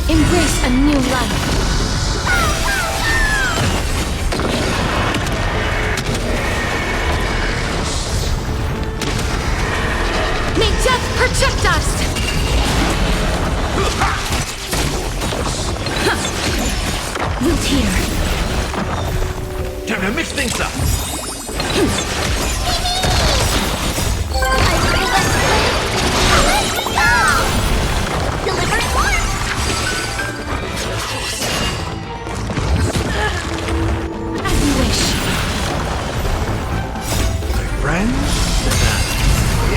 Embrace a new life. May death protect us! Root here. Time to mix things up! Deliver more! As you wish. My friends,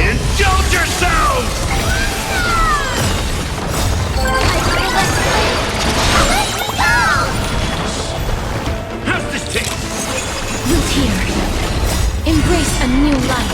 indulge yourselves! How's this taste? Root here. Embrace a new life.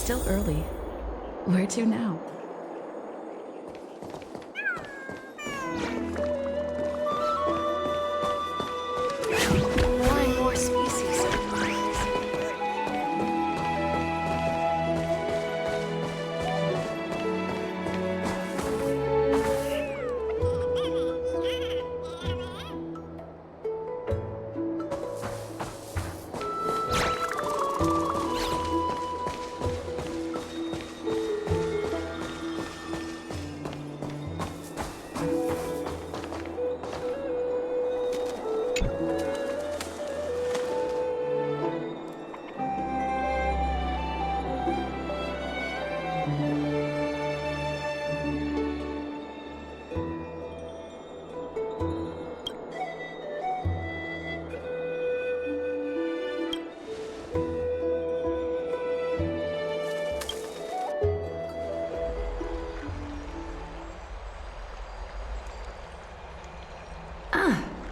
still early. Where to now? More and more species of mines.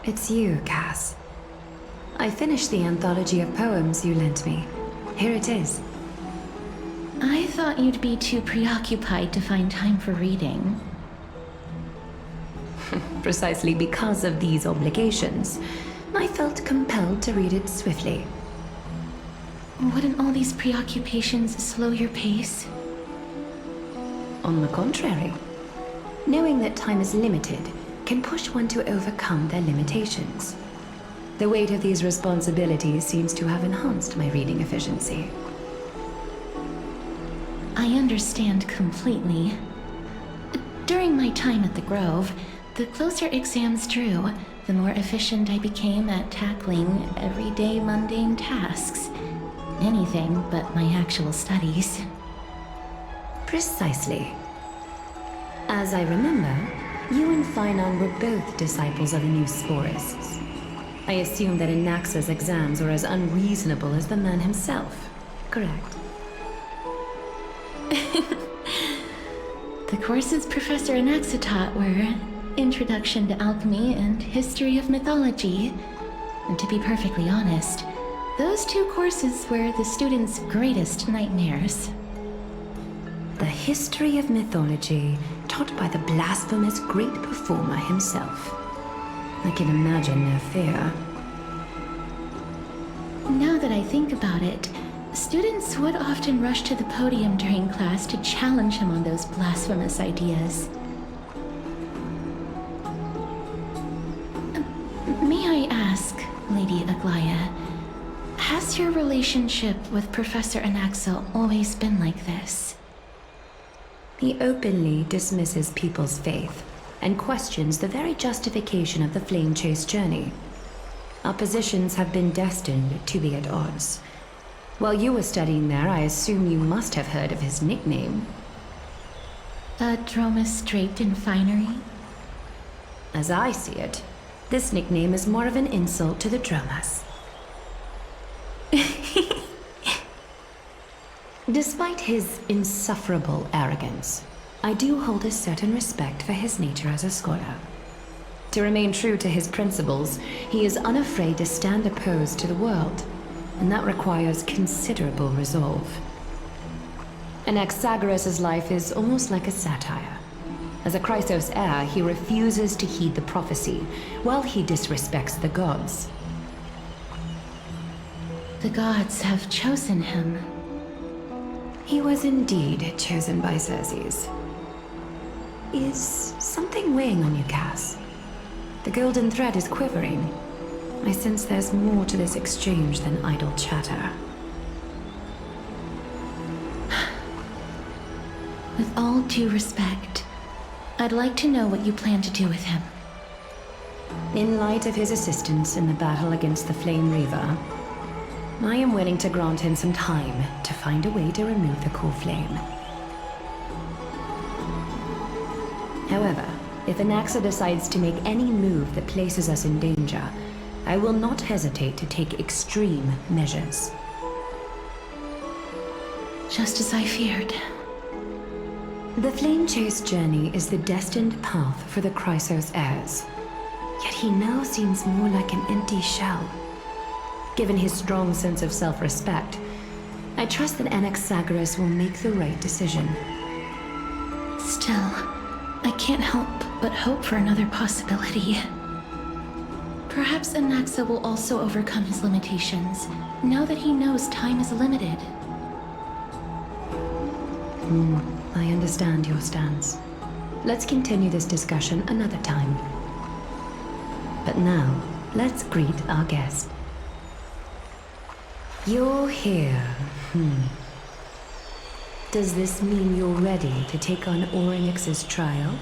It's you, Cass. I finished the anthology of poems you lent me. Here it is. I thought you'd be too preoccupied to find time for reading. Precisely because of these obligations, I felt compelled to read it swiftly. Wouldn't all these preoccupations slow your pace? On the contrary, knowing that time is limited can push one to overcome their limitations. The weight of these responsibilities seems to have enhanced my reading efficiency. I understand completely. During my time at the Grove, the closer exams drew, the more efficient I became at tackling everyday mundane tasks. Anything but my actual studies. Precisely. As I remember, you and Finon were both disciples of the new Sporists. I assume that Anaxa's exams were as unreasonable as the man himself, correct? The courses Professor Anaxa taught were Introduction to Alchemy and History of Mythology. And to be perfectly honest, those two courses were the students' greatest nightmares. The history of mythology, taught by the blasphemous great performer himself. I can imagine their fear. Now that I think about it, students would often rush to the podium during class to challenge him on those blasphemous ideas. May I ask, Lady Aglaya, has your relationship with Professor Anaxa always been like this? He openly dismisses people's faith and questions the very justification of the flame chase journey. Our positions have been destined to be at odds. While you were studying there, I assume you must have heard of his nickname. A Dromus draped in finery? As I see it, this nickname is more of an insult to the Dromas. Despite his insufferable arrogance, I do hold a certain respect for his nature as a scholar. To remain true to his principles, he is unafraid to stand opposed to the world, and that requires considerable resolve. Anaxagoras' life is almost like a satire. As a Chrysos heir, he refuses to heed the prophecy, while he disrespects the gods. The gods have chosen him. He was indeed chosen by Xerxes. Is something weighing on you, Cass? The golden thread is quivering. I sense there's more to this exchange than idle chatter. With all due respect, I'd like to know what you plan to do with him. In light of his assistance in the battle against the Flame Reaver, I am willing to grant him some time to find a way to remove the core flame. However, if Anaxa decides to make any move that places us in danger, I will not hesitate to take extreme measures. Just as I feared. The Flame Chase journey is the destined path for the Chrysos heirs. Yet he now seems more like an empty shell. Given his strong sense of self-respect, I I trust that Anaxagoras will make the right decision. Still, I can't help but hope for another possibility. Perhaps Anaxa will also overcome his limitations, now that he knows time is limited. I understand your stance. Let's continue this discussion another time. But now, let's greet our guest. You're here. Does this mean you're ready to take on Orynyx's trial?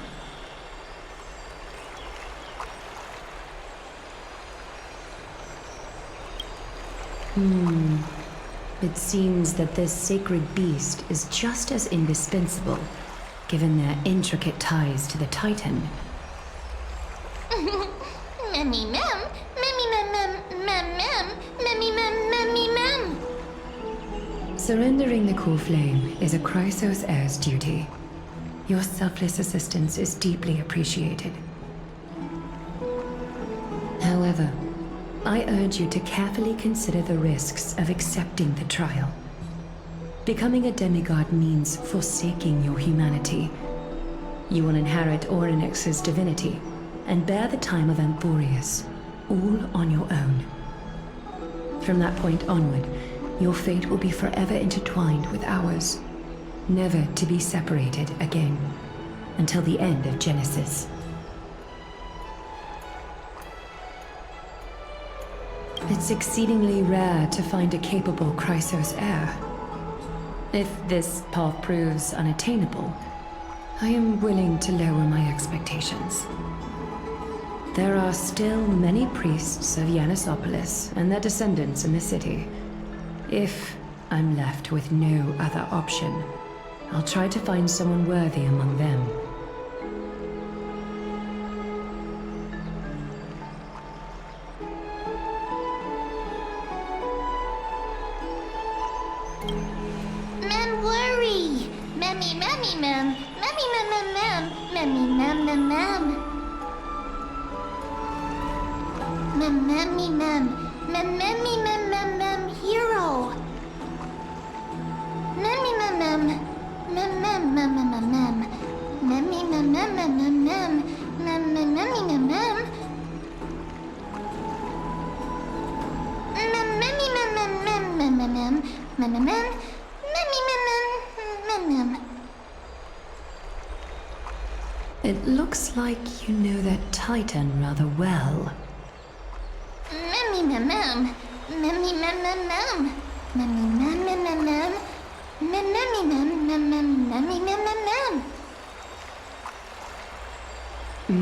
It seems that this sacred beast is just as indispensable, given their intricate ties to the Titan. Memmy mem, memmy mem mem mem mem, memmy mem memmy mem. Surrendering the core flame is a Chrysos heir's duty. Your selfless assistance is deeply appreciated. However, I urge you to carefully consider the risks of accepting the trial. Becoming a demigod means forsaking your humanity. You will inherit Orynyx's divinity and bear the time of Amphorius, all on your own. From that point onward, your fate will be forever intertwined with ours, never to be separated again, until the end of Genesis. It's exceedingly rare to find a capable Chrysos heir. If this path proves unattainable, I am willing to lower my expectations. There are still many priests of Yanissopolis and their descendants in the city. If I'm left with no other option, I'll try to find someone worthy among them. Mem worry. Memmy memmy mem, memmy mem mem mem, memmy mem mem mem. Mem memmy mem, mem memmy mem mem mem hero. Memmy mem mem, mem mem mem mem mem mem, memmy mem mem mem mem mem, mem mem memmy mem mem. Mem memmy mem mem mem mem mem mem, mem mem mem, memmy mem mem mem mem. It looks like you know that Titan rather well. Memmy mem mem, memmy mem mem mem, memmy mem mem mem mem, memmy mem mem mem, memmy mem mem mem.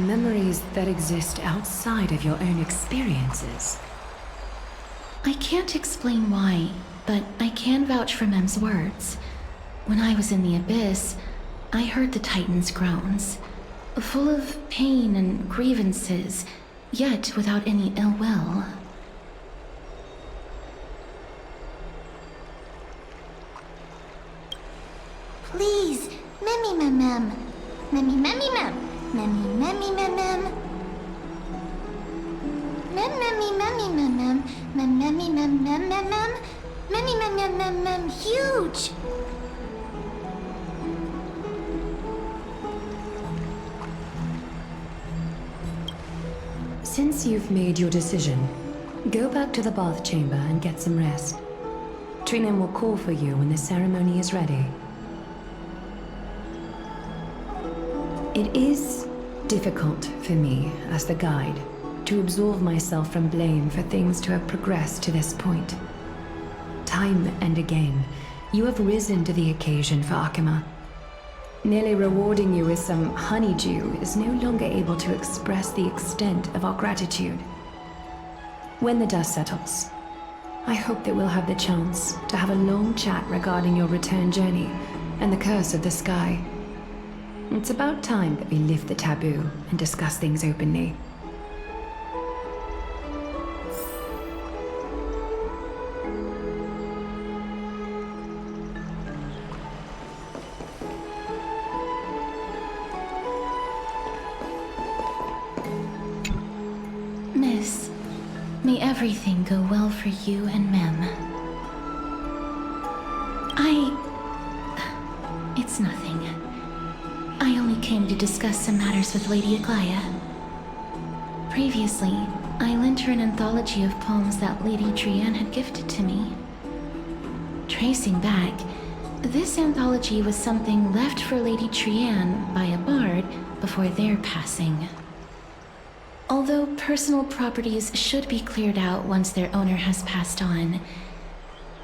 Memories that exist outside of your own experiences. I can't explain why, but I can vouch for Mem's words. When I was in the abyss, I heard the Titan's groans, full of pain and grievances, yet without any ill will. Please, memmy mem mem, memmy memmy mem, memmy memmy mem mem. Mem memmy memmy mem mem, mem memmy mem mem mem mem, memmy mem mem mem mem huge. Since you've made your decision, go back to the bath chamber and get some rest. Trinem will call for you when the ceremony is ready. It is difficult for me, as the guide, to absolve myself from blame for things to have progressed to this point. Time and again, you have risen to the occasion for Akima. Merely rewarding you with some honeydew is no longer able to express the extent of our gratitude. When the dust settles, I hope that we'll have the chance to have a long chat regarding your return journey and the curse of the sky. It's about time that we lift the taboo and discuss things openly. Miss, may everything go well for you and Mem. It's nothing. I only came to discuss some matters with Lady Aglaya. Previously, I lent her an anthology of poems that Lady Trian had gifted to me. Tracing back, this anthology was something left for Lady Trian by a bard before their passing. Although personal properties should be cleared out once their owner has passed on,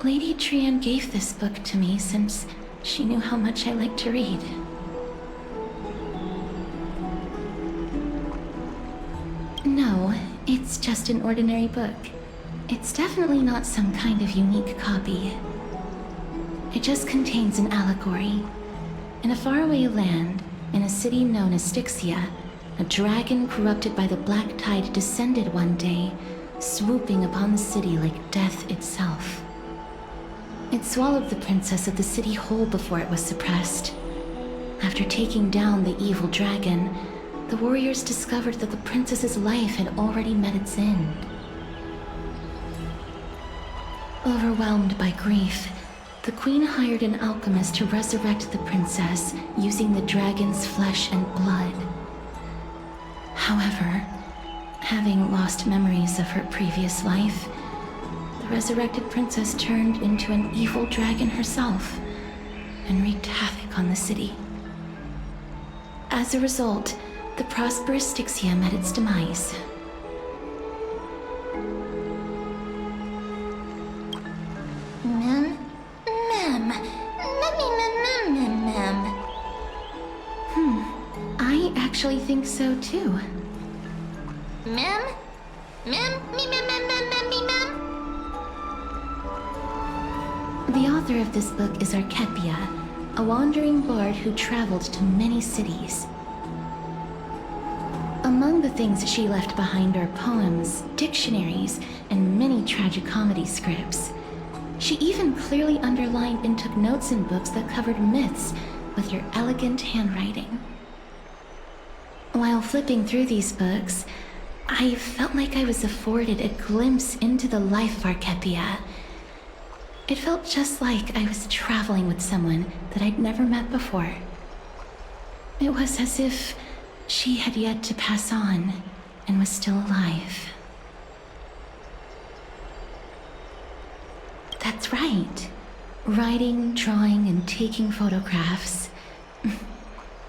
Lady Trian gave this book to me since she knew how much I liked to read. No, it's just an ordinary book. It's definitely not some kind of unique copy. It just contains an allegory. In a faraway land, in a city known as Styxia, a dragon corrupted by the Black Tide descended one day, swooping upon the city like death itself. It swallowed the princess of the city whole before it was suppressed. After taking down the evil dragon, the warriors discovered that the princess's life had already met its end. Overwhelmed by grief, the queen hired an alchemist to resurrect the princess using the dragon's flesh and blood. However, having lost memories of her previous life, the resurrected princess turned into an evil dragon herself and wreaked havoc on the city. As a result, the prosperous Styxia met its demise. I actually think so too. Mem? The author of this book is Archepia, a wandering bard who traveled to many cities. Among the things she left behind are poems, dictionaries, and many tragicomedy scripts. She even clearly underlined and took notes in books that covered myths with her elegant handwriting. While flipping through these books, I felt like I was afforded a glimpse into the life of Archepia. It felt just like I was traveling with someone that I'd never met before. It was as if she had yet to pass on and was still alive. That's right. Writing, drawing, and taking photographs.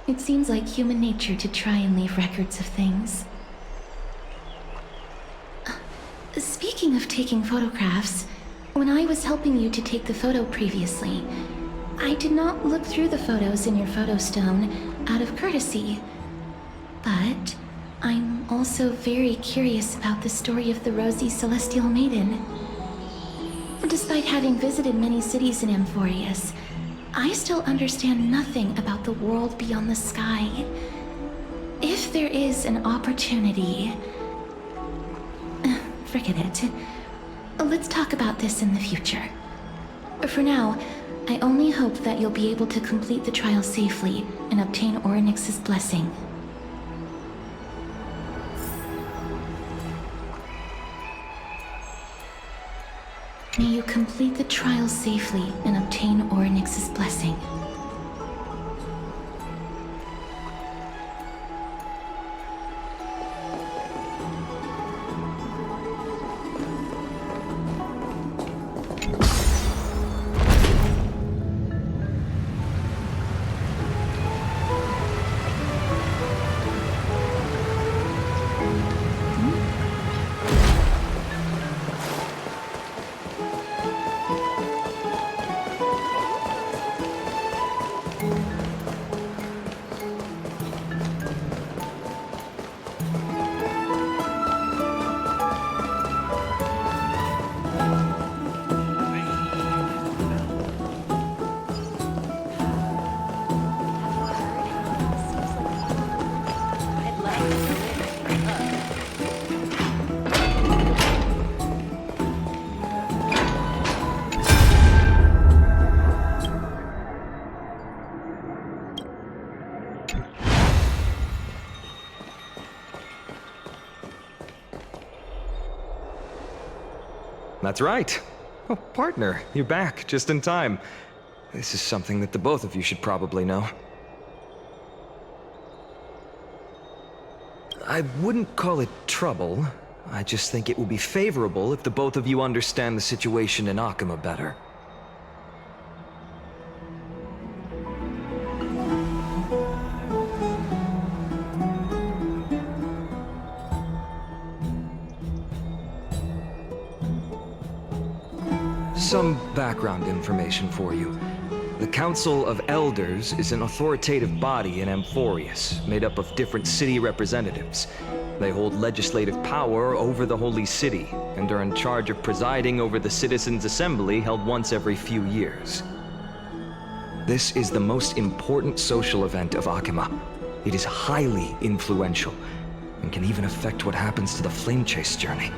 It seems like human nature to try and leave records of things. Speaking of taking photographs, when I was helping you to take the photo previously, I did not look through the photos in your photo stone out of courtesy. But I'm also very curious about the story of the Rosy Celestial Maiden. Despite having visited many cities in Amphorius, I still understand nothing about the world beyond the sky. If there is an opportunity... Forget it. Let's talk about this in the future. For now, I only hope that you'll be able to complete the trial safely and obtain Orynyx's blessing. May you complete the trial safely and obtain Orynyx's blessing. That's right. Oh, partner, you're back just in time. This is something that the both of you should probably know. I wouldn't call it trouble. I just think it will be favorable if the both of you understand the situation in Akima better. Some background information for you. The Council of Elders is an authoritative body in Amphorius, made up of different city representatives. They hold legislative power over the Holy City, and are in charge of presiding over the Citizens' Assembly held once every few years. This is the most important social event of Akima. It is highly influential, and can even affect what happens to the Flame Chase journey.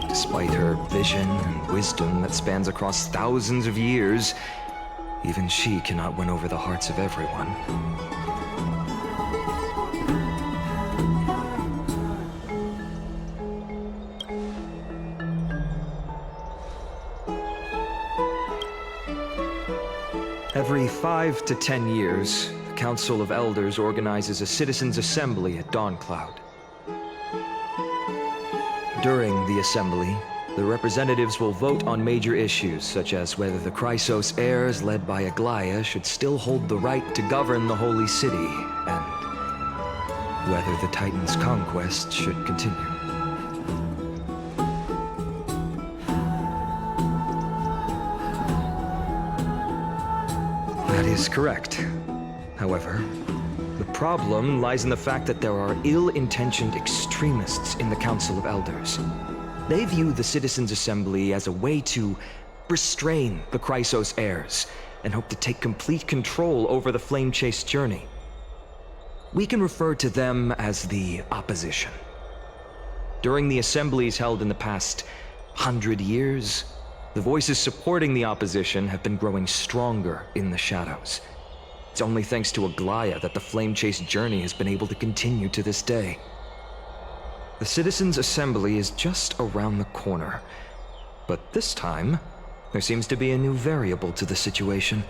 Despite her vision and wisdom that spans across thousands of years, even she cannot win over the hearts of everyone. Every 5 to 10 years, the Council of Elders organizes a Citizens' Assembly at Dawncloud. During the assembly, the representatives will vote on major issues, such as whether the Chrysos heirs led by Aglaya should still hold the right to govern the Holy City, and whether the Titan's conquest should continue. That is correct. However, the problem lies in the fact that there are ill-intentioned extremists in the Council of Elders. They view the Citizens' Assembly as a way to restrain the Chrysos heirs, and hope to take complete control over the Flame Chase journey. We can refer to them as the Opposition. During the assemblies held in the past 100 years, the voices supporting the Opposition have been growing stronger in the shadows. It's only thanks to Aglaya that the Flame Chase journey has been able to continue to this day. The Citizens' Assembly is just around the corner, but this time, there seems to be a new variable to the situation.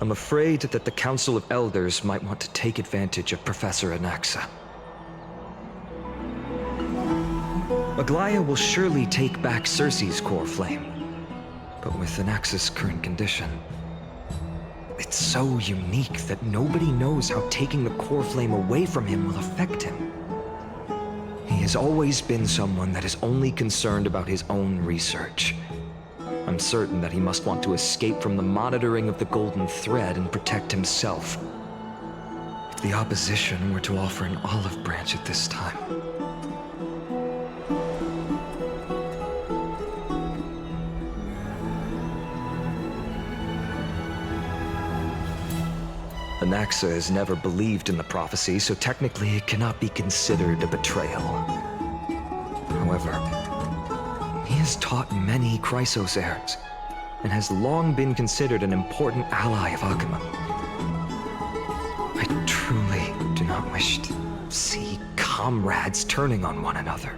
I'm afraid that the Council of Elders might want to take advantage of Professor Anaxa. Aglaya will surely take back Circe's core flame, but with Anaxa's current condition, it's so unique that nobody knows how taking the core flame away from him will affect him. He has always been someone that is only concerned about his own research. I'm certain that he must want to escape from the monitoring of the Golden Thread and protect himself. If the Opposition were to offer an olive branch at this time... Anaxa has never believed in the prophecy, so technically it cannot be considered a betrayal. However, he has taught many Chrysos heirs, and has long been considered an important ally of Akima. I truly do not wish to see comrades turning on one another.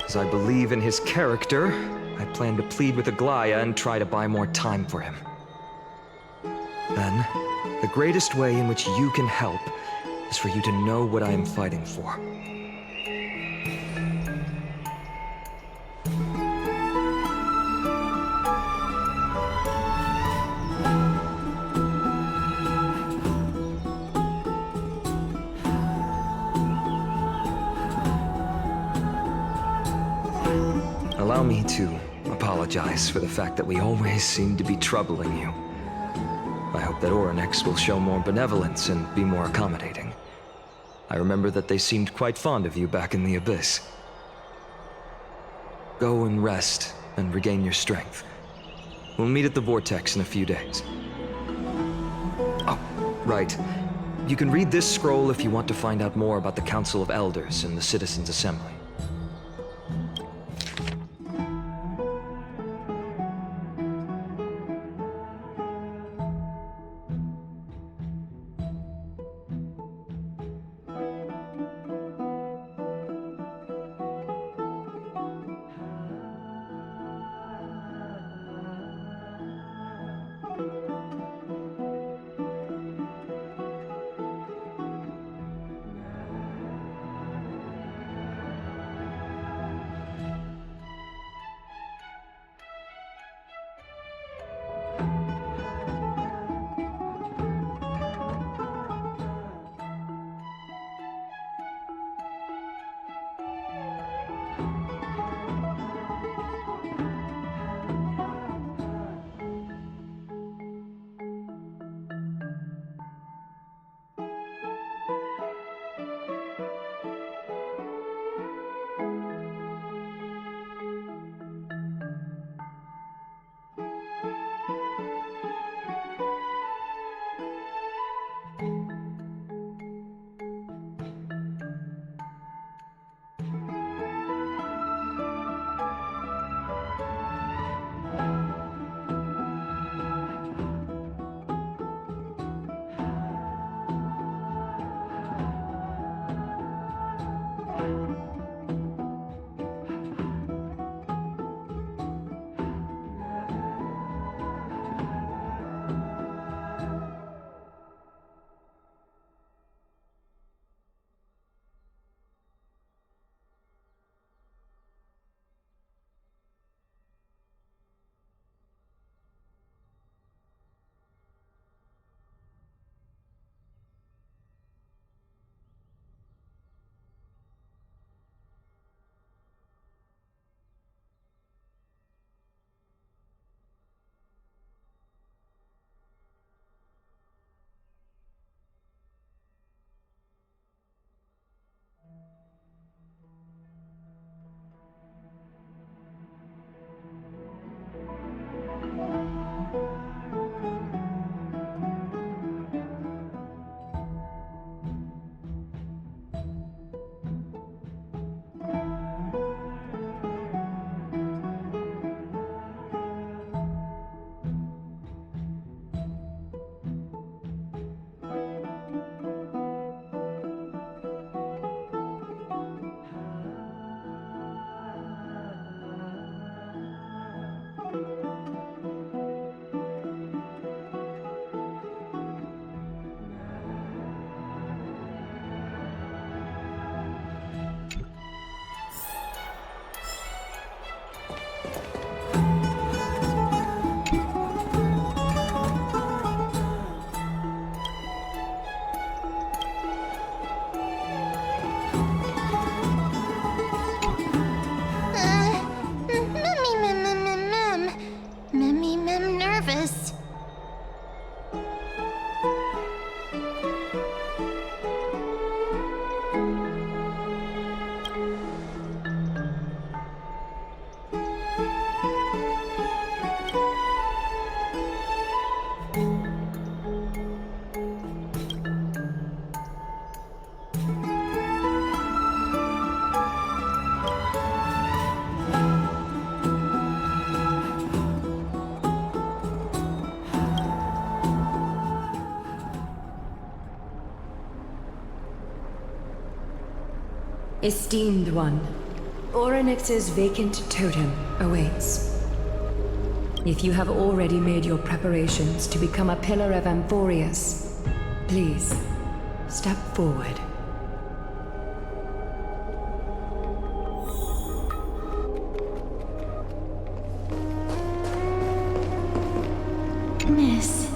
As I believe in his character, I plan to plead with Aglaya and try to buy more time for him. Then, the greatest way in which you can help is for you to know what I am fighting for. Allow me to apologize for the fact that we always seem to be troubling you. I hope that Oronex will show more benevolence and be more accommodating. I remember that they seemed quite fond of you back in the Abyss. Go and rest and regain your strength. We'll meet at the Vortex in a few days. Oh, right. You can read this scroll if you want to find out more about the Council of Elders and the Citizens' Assembly. Esteemed one, Orynyx's vacant totem awaits. If you have already made your preparations to become a pillar of Amphorius, please, step forward. Miss,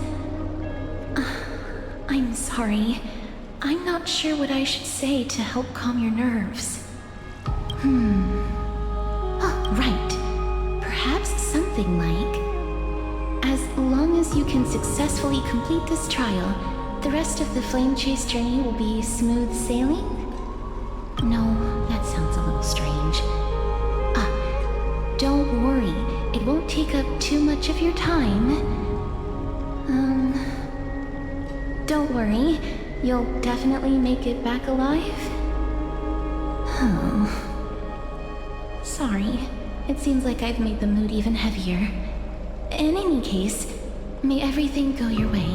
I'm sorry. I'm not sure what I should say to help calm your nerves. Oh, right. Perhaps something like, as long as you can successfully complete this trial, the rest of the flame chase journey will be smooth sailing? No, that sounds a little strange. Don't worry. It won't take up too much of your time. Don't worry. You'll definitely make it back alive? Oh. Sorry. It seems like I've made the mood even heavier. In any case, may everything go your way.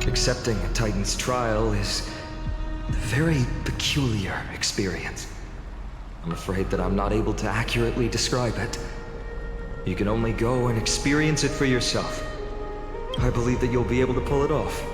Accepting a Titan's trial is a very peculiar experience. I'm afraid that I'm not able to accurately describe it. You can only go and experience it for yourself. I believe that you'll be able to pull it off.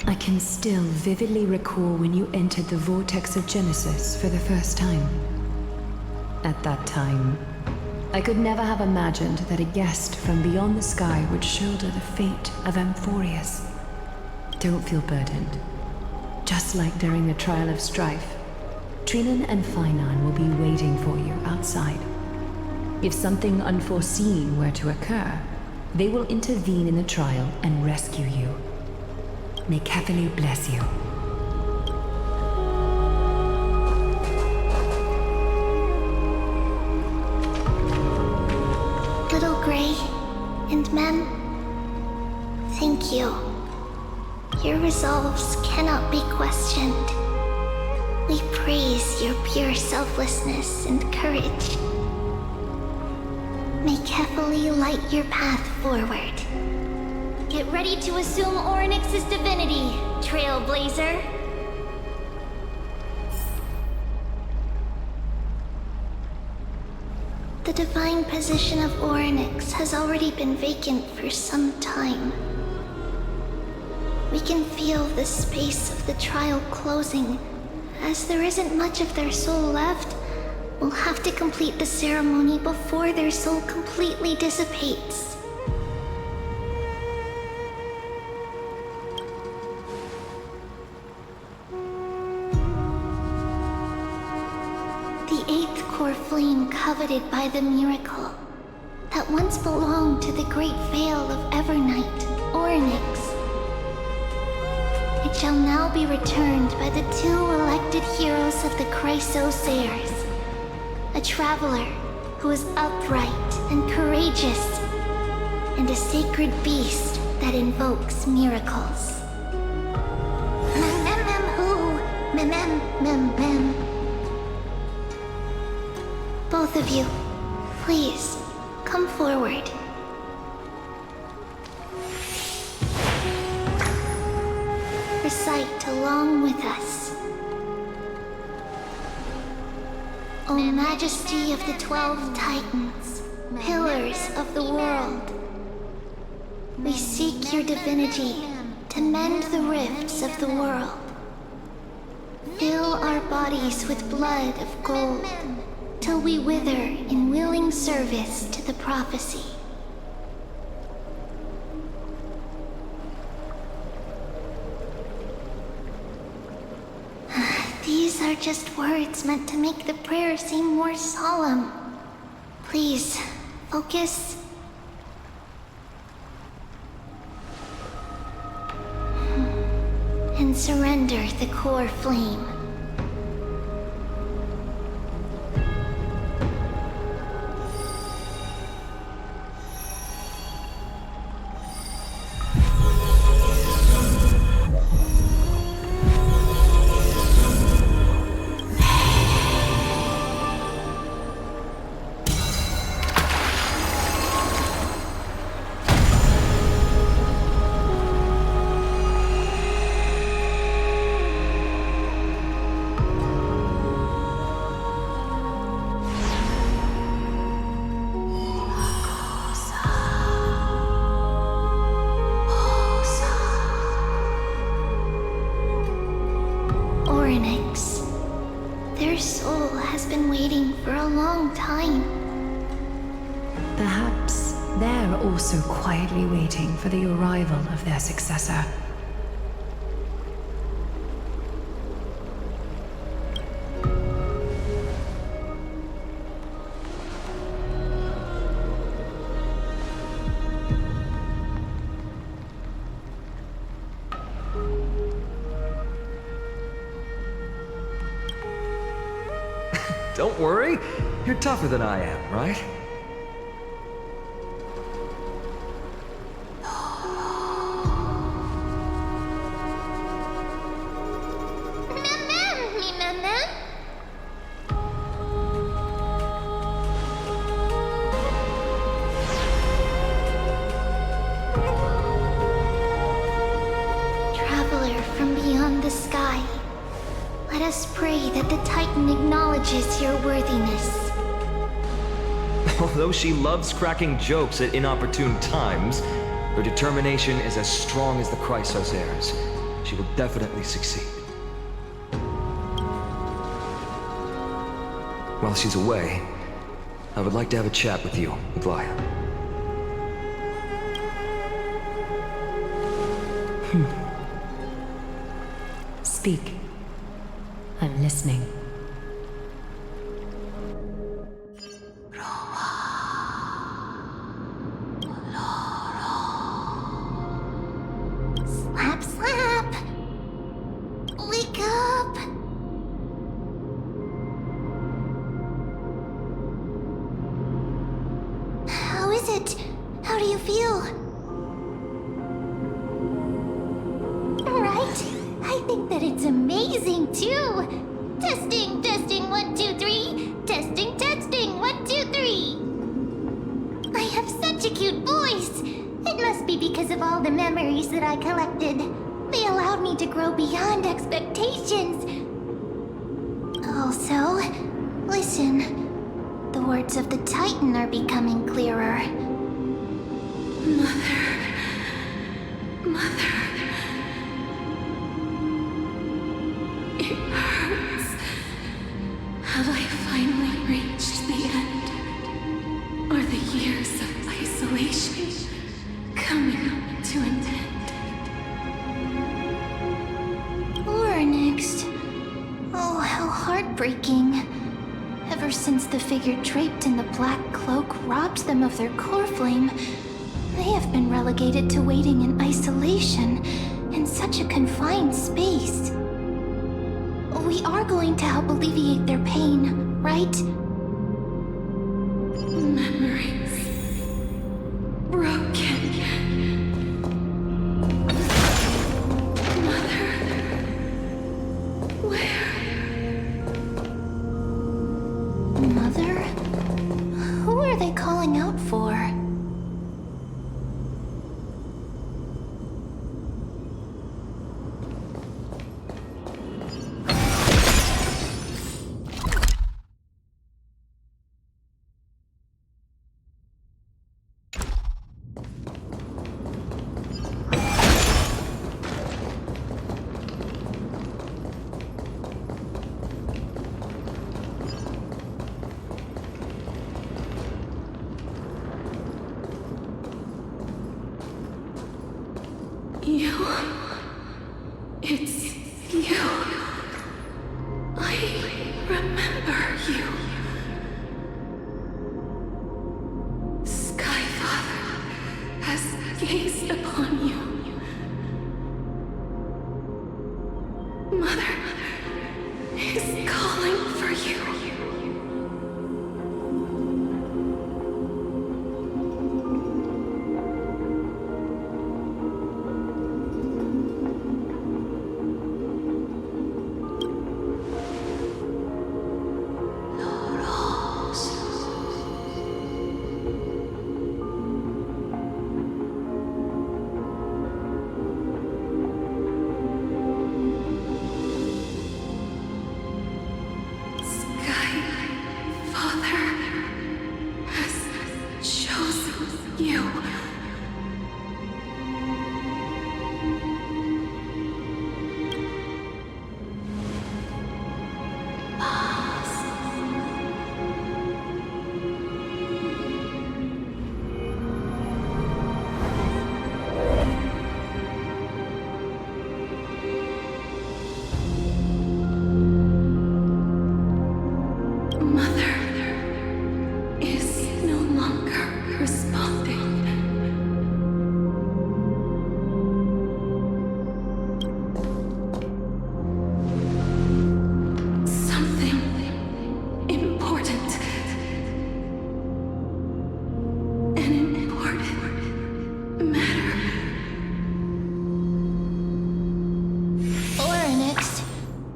I can still vividly recall when you entered the vortex of Genesis for the first time. At that time, I could never have imagined that a guest from beyond the sky would shoulder the fate of Amphorius. Don't feel burdened. Just like during the Trial of Strife, Trinan and Finan will be waiting for you outside. If something unforeseen were to occur, they will intervene in the trial and rescue you. May Kefali bless you. Little Gray and Mem, thank you. Your resolves cannot be questioned. We praise your pure selflessness and courage. May Kefali light your path forward. Get ready to assume Orynyx's divinity, Trailblazer. The divine position of Orynyx has already been vacant for some time. We can feel the space of the trial closing. As there isn't much of their soul left, we'll have to complete the ceremony before their soul completely dissipates. The eighth core flame coveted by the miracle that once belonged to the great Veil of Evernight, Orynyx. It shall now be returned by the two elected heroes of the Chrysosairs. A traveler who is upright and courageous, and a sacred beast that invokes miracles. Mem. Both of you, please, come forward. Recite along with us. O Majesty of the 12 Titans, pillars of the world, your divinity to mend the rifts of the world. Fill our bodies with blood of gold, till we wither in willing service to the prophecy. These are just words meant to make the prayer seem more solemn. Please, focus. And surrender the core flame. Their soul has been waiting for a long time. Perhaps they're also quietly waiting for the arrival of their successor. Don't worry, you're tougher than I am, right? Traveler from beyond the sky, let us pray that the Titan acknowledges your worthiness. Although she loves cracking jokes at inopportune times, her determination is as strong as the Chrysosair's. She will definitely succeed. While she's away, I would like to have a chat with you, Aglaya. Speak. I'm listening. Slap, slap! Wake up! How is it? How do you feel? Right? I think that it's amazing too! Testing, testing, 1, 2, 3. Testing, testing, 1, 2, 3. I have such a cute voice. It must be because of all the memories that I collected. They allowed me to grow beyond expectations. Also, listen. The words of the Titan are becoming clearer. Mother. It hurts. Have I finally reached the end? Are the years of isolation coming to an end? Or next. Oh, how heartbreaking. Ever since the figure draped in the black cloak robbed them of their core flame, they have been relegated to waiting in isolation in such a confined space. We are going to help alleviate their pain, right? Memories broken. Mother, where? Mother? Who are they calling out for? You. It's you. I remember you. Skyfather has gazed upon you. Mother is calling for you.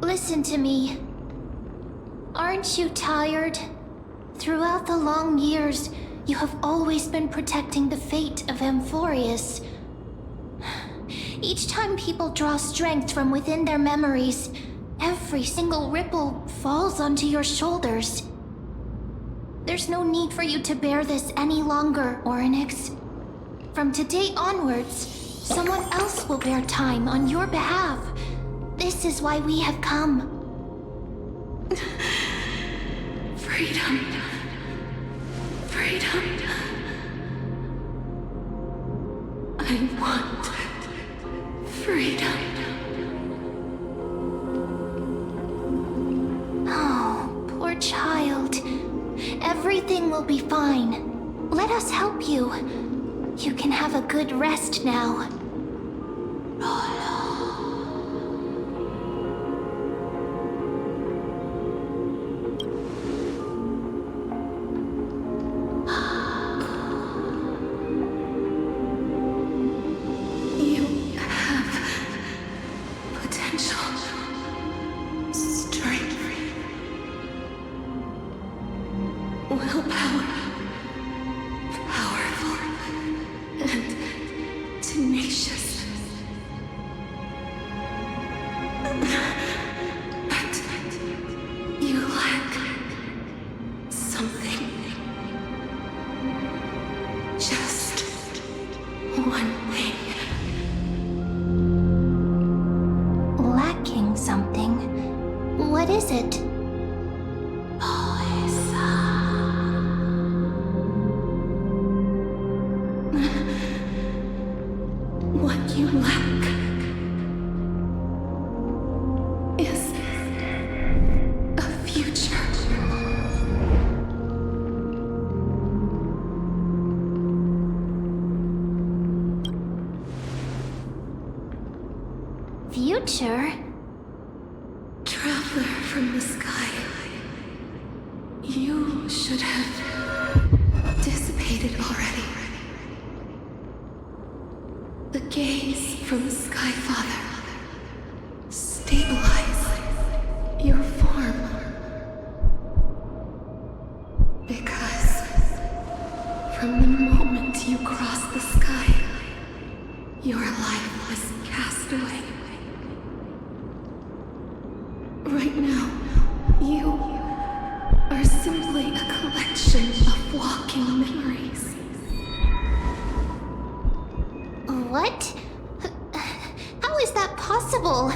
Listen to me. Aren't you tired? Throughout the long years, you have always been protecting the fate of Amphorius. Each time people draw strength from within their memories, every single ripple falls onto your shoulders. There's no need for you to bear this any longer, Orynyx. From today onwards, someone else will bear time on your behalf. This is why we have come. Freedom. Freedom. I want freedom. Oh, poor child. Everything will be fine. Let us help you. You can have a good rest now. Future? Traveler from the sky. You should have dissipated already. The gaze from Skyfather stabilized your form. Because from the moment you crossed the sky, your life was cast away. Right now, you are simply a collection of walking memories. What? How is that possible?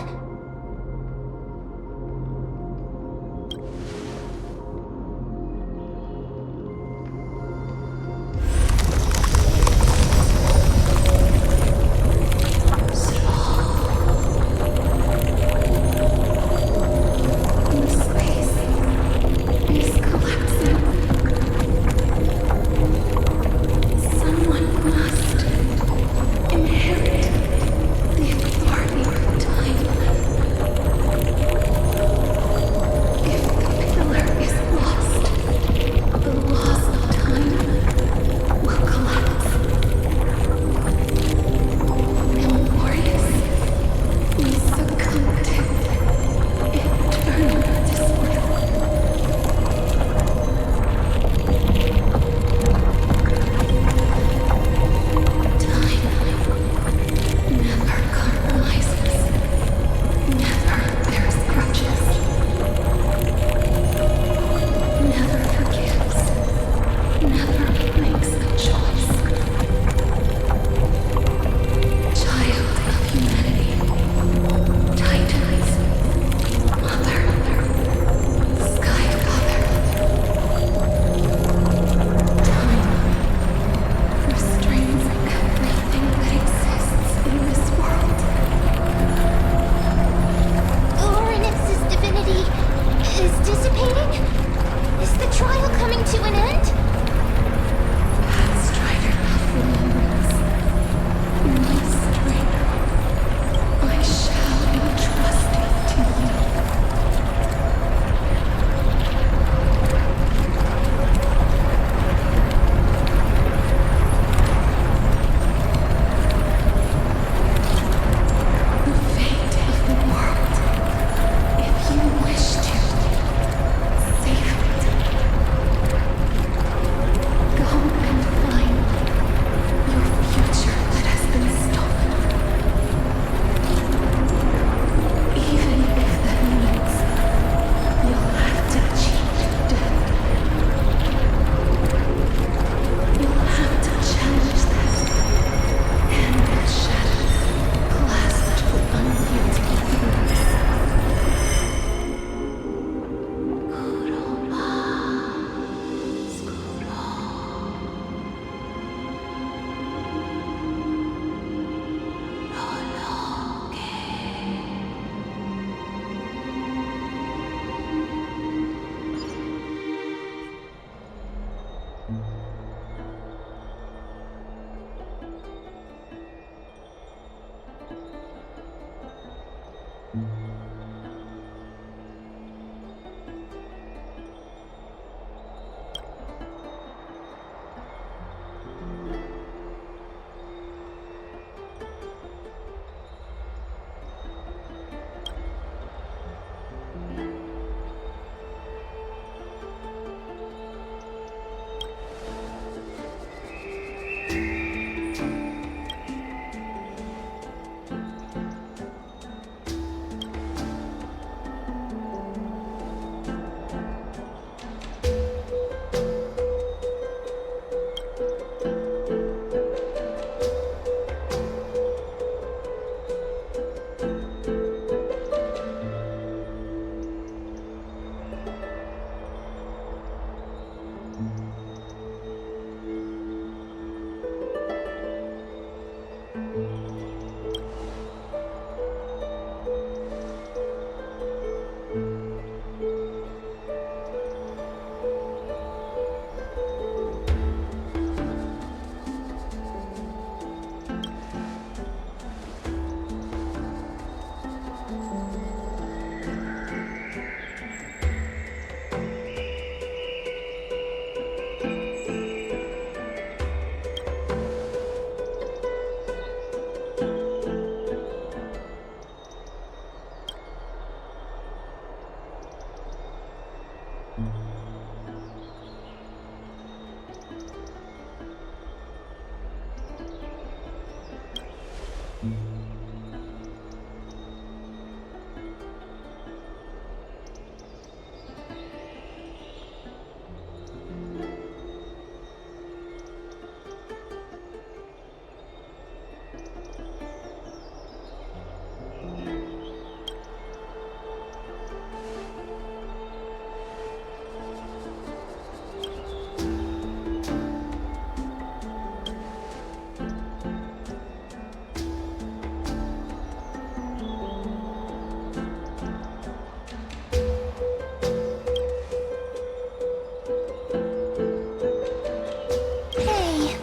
Hey,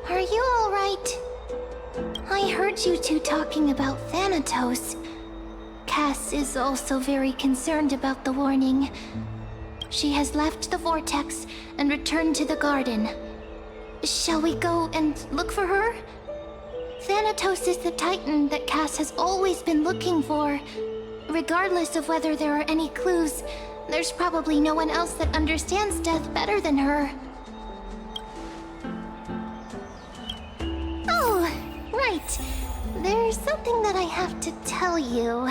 are you alright? I heard you two talking about Thanatos. Cass is also very concerned about the warning. She has left the vortex and returned to the garden. Shall we go and look for her? Thanatos is the Titan that Cass has always been looking for. Regardless of whether there are any clues, there's probably no one else that understands death better than her. Oh, right. There's something that I have to tell you.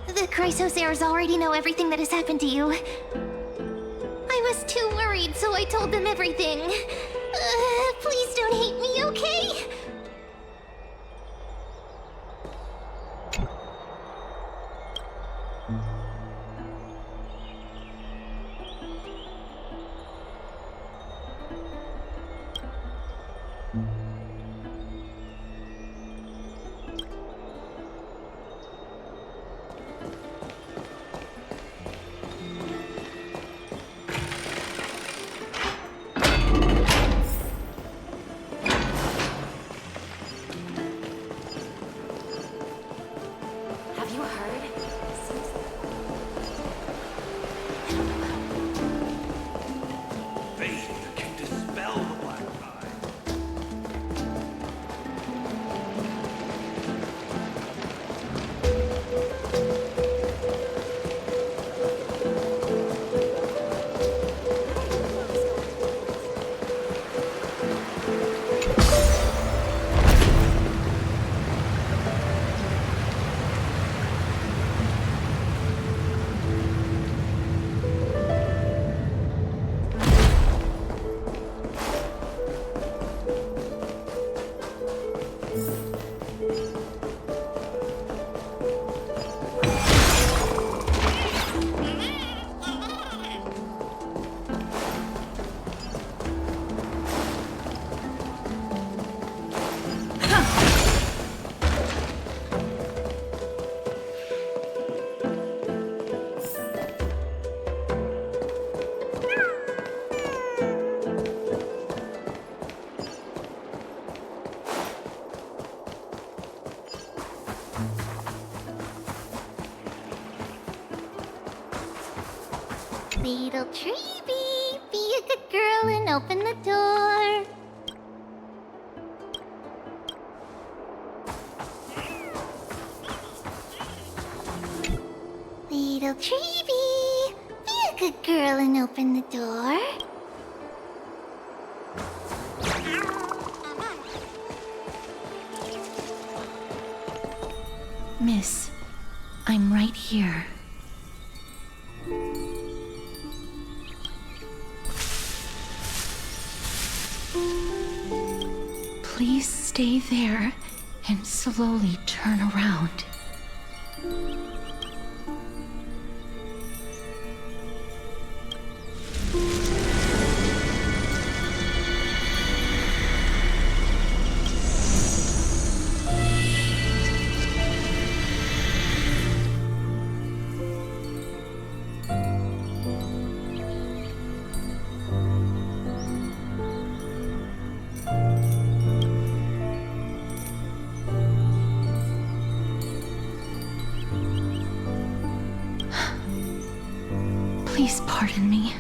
The Chrysosaurs already know everything that has happened to you. I was too worried, so I told them everything. Please don't hate me, okay? Have you heard? Faith can dispel the black eye. Little Treeby, be a good girl and open the door. Little Treeby, be a good girl and open the door. Miss, I'm right here. Please stay there and slowly turn around. Please pardon me.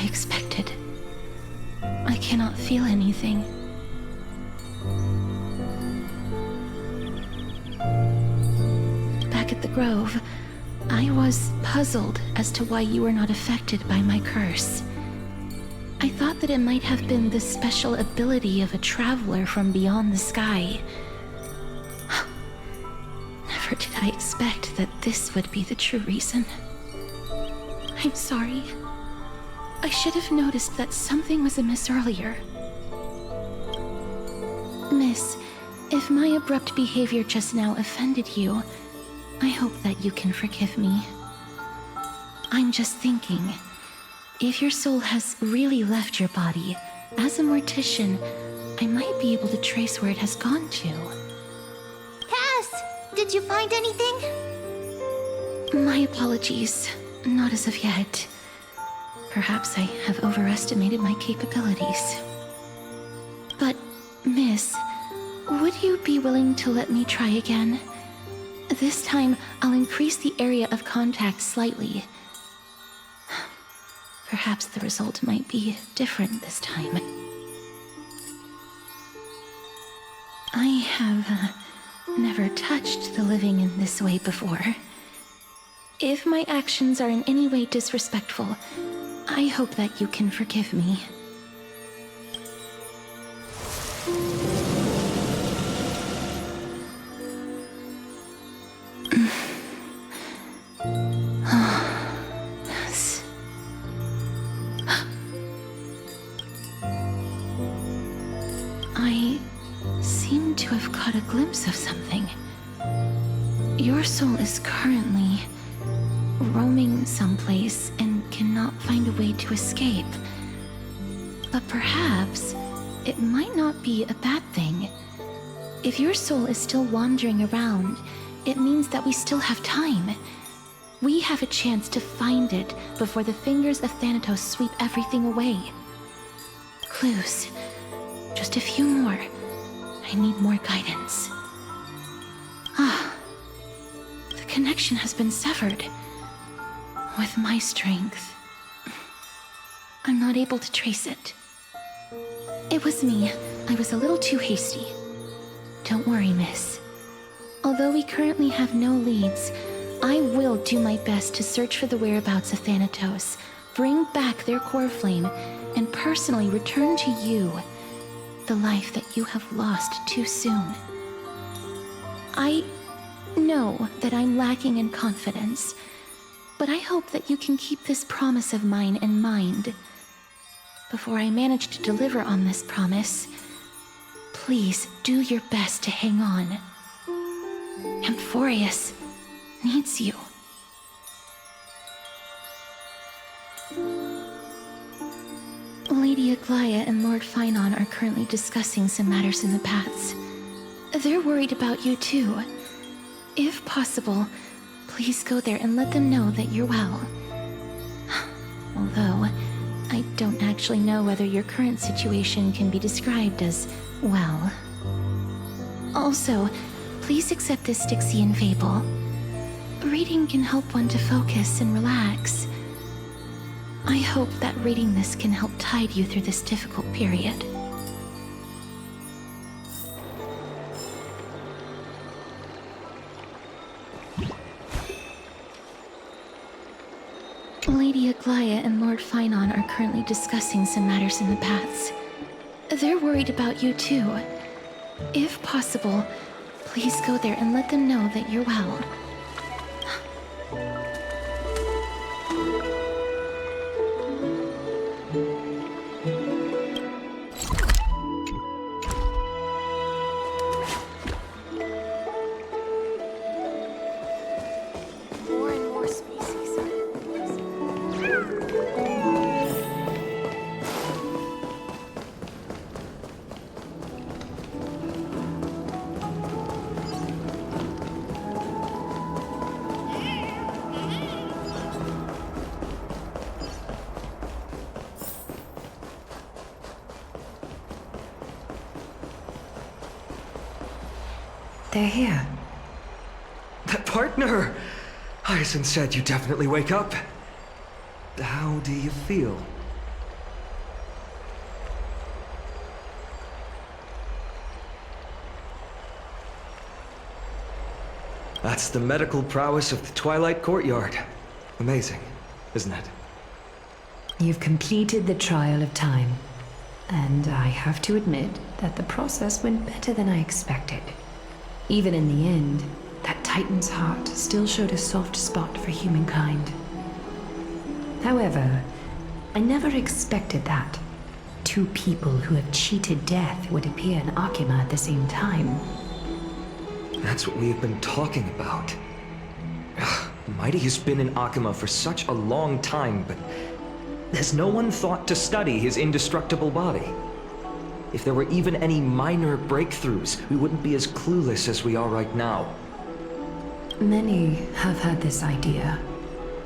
expected. I cannot feel anything. Back at the Grove, I was puzzled as to why you were not affected by my curse. I thought that it might have been the special ability of a traveler from beyond the sky. Never did I expect that this would be the true reason. I'm sorry. I should have noticed that something was amiss earlier. Miss, if my abrupt behavior just now offended you, I hope that you can forgive me. I'm just thinking, if your soul has really left your body, as a mortician, I might be able to trace where it has gone to. Cass, did you find anything? My apologies. Not as of yet. Perhaps I have overestimated my capabilities. But, Miss, would you be willing to let me try again? This time, I'll increase the area of contact slightly. Perhaps the result might be different this time. I have never touched the living in this way before. If my actions are in any way disrespectful, I hope that you can forgive me. Yes. I seem to have caught a glimpse of something. Your soul is currently roaming someplace and cannot find a way to escape. But perhaps it might not be a bad thing. If your soul is still wandering around, it means that we still have time. We have a chance to find it before the fingers of Thanatos sweep everything away. Clues. Just a few more. I need more guidance. The connection has been severed. With my strength, I'm not able to trace it. It was me. I was a little too hasty. Don't worry, miss. Although we currently have no leads, I will do my best to search for the whereabouts of Thanatos, bring back their core flame, and personally return to you the life that you have lost too soon. I know that I'm lacking in confidence, but I hope that you can keep this promise of mine in mind. Before I manage to deliver on this promise, please do your best to hang on. Amphorius needs you. Lady Aglaia and Lord Finon are currently discussing some matters in the paths. They're worried about you too. If possible, please go there and let them know that you're well. Although, I don't actually know whether your current situation can be described as well. Also, please accept this Styxian fable. Reading can help one to focus and relax. I hope that reading this can help tide you through this difficult period. Lady Aglaia and Lord Finon are currently discussing some matters in the paths. They're worried about you too. If possible, please go there and let them know that you're well. More and more species. They're here. That partner! Hyacinth said you definitely wake up. How do you feel? That's the medical prowess of the Twilight Courtyard. Amazing, isn't it? You've completed the trial of time, and I have to admit that the process went better than I expected. Even in the end, that Titan's heart still showed a soft spot for humankind. However, I never expected that two people who have cheated death would appear in Akima at the same time. That's what we have been talking about. Mighty has been in Akima for such a long time, but has no one thought to study his indestructible body? If there were even any minor breakthroughs, we wouldn't be as clueless as we are right now. Many have had this idea,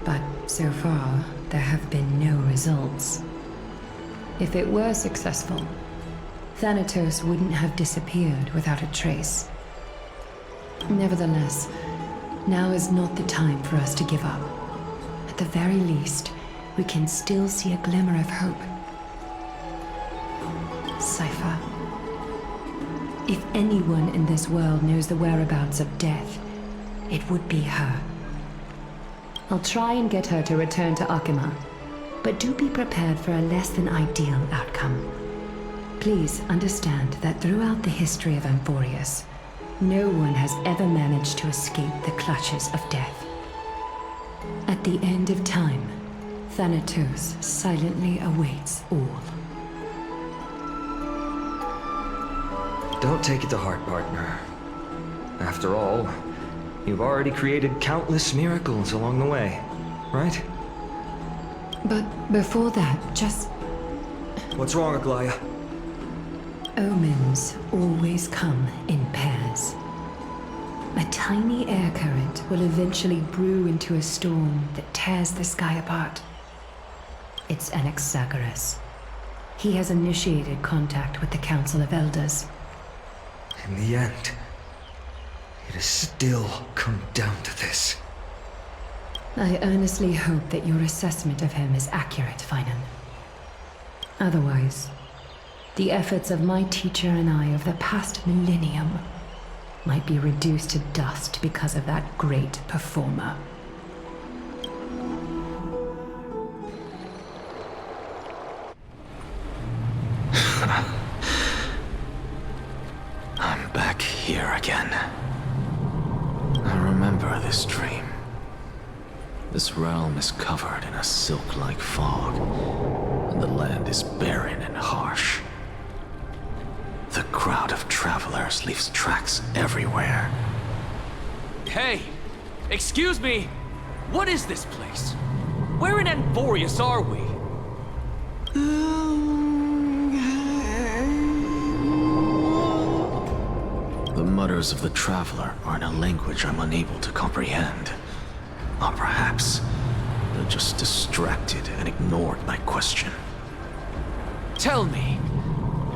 but so far, there have been no results. If it were successful, Thanatos wouldn't have disappeared without a trace. Nevertheless, now is not the time for us to give up. At the very least, we can still see a glimmer of hope. Cypher. If anyone in this world knows the whereabouts of death, it would be her. I'll try and get her to return to Akima, but do be prepared for a less than ideal outcome. Please understand that throughout the history of Amphorius, no one has ever managed to escape the clutches of death. At the end of time, Thanatos silently awaits all. Don't take it to heart, partner. After all, you've already created countless miracles along the way, right? But before that, just... What's wrong, Aglaya? Omens always come in pairs. A tiny air current will eventually brew into a storm that tears the sky apart. It's Anaxagoras. He has initiated contact with the Council of Elders. In the end, it has still come down to this. I earnestly hope that your assessment of him is accurate, Finan. Otherwise, the efforts of my teacher and I of the past millennium might be reduced to dust because of that great performer. I'm back here again. I remember this dream. This realm is covered in a silk-like fog, and the land is barren and harsh. The crowd of travelers leaves tracks everywhere. Hey! Excuse me! What is this place? Where in Amphorius are we? The mutters of the traveler are in a language I'm unable to comprehend. Or perhaps they're just distracted and ignored my question. Tell me,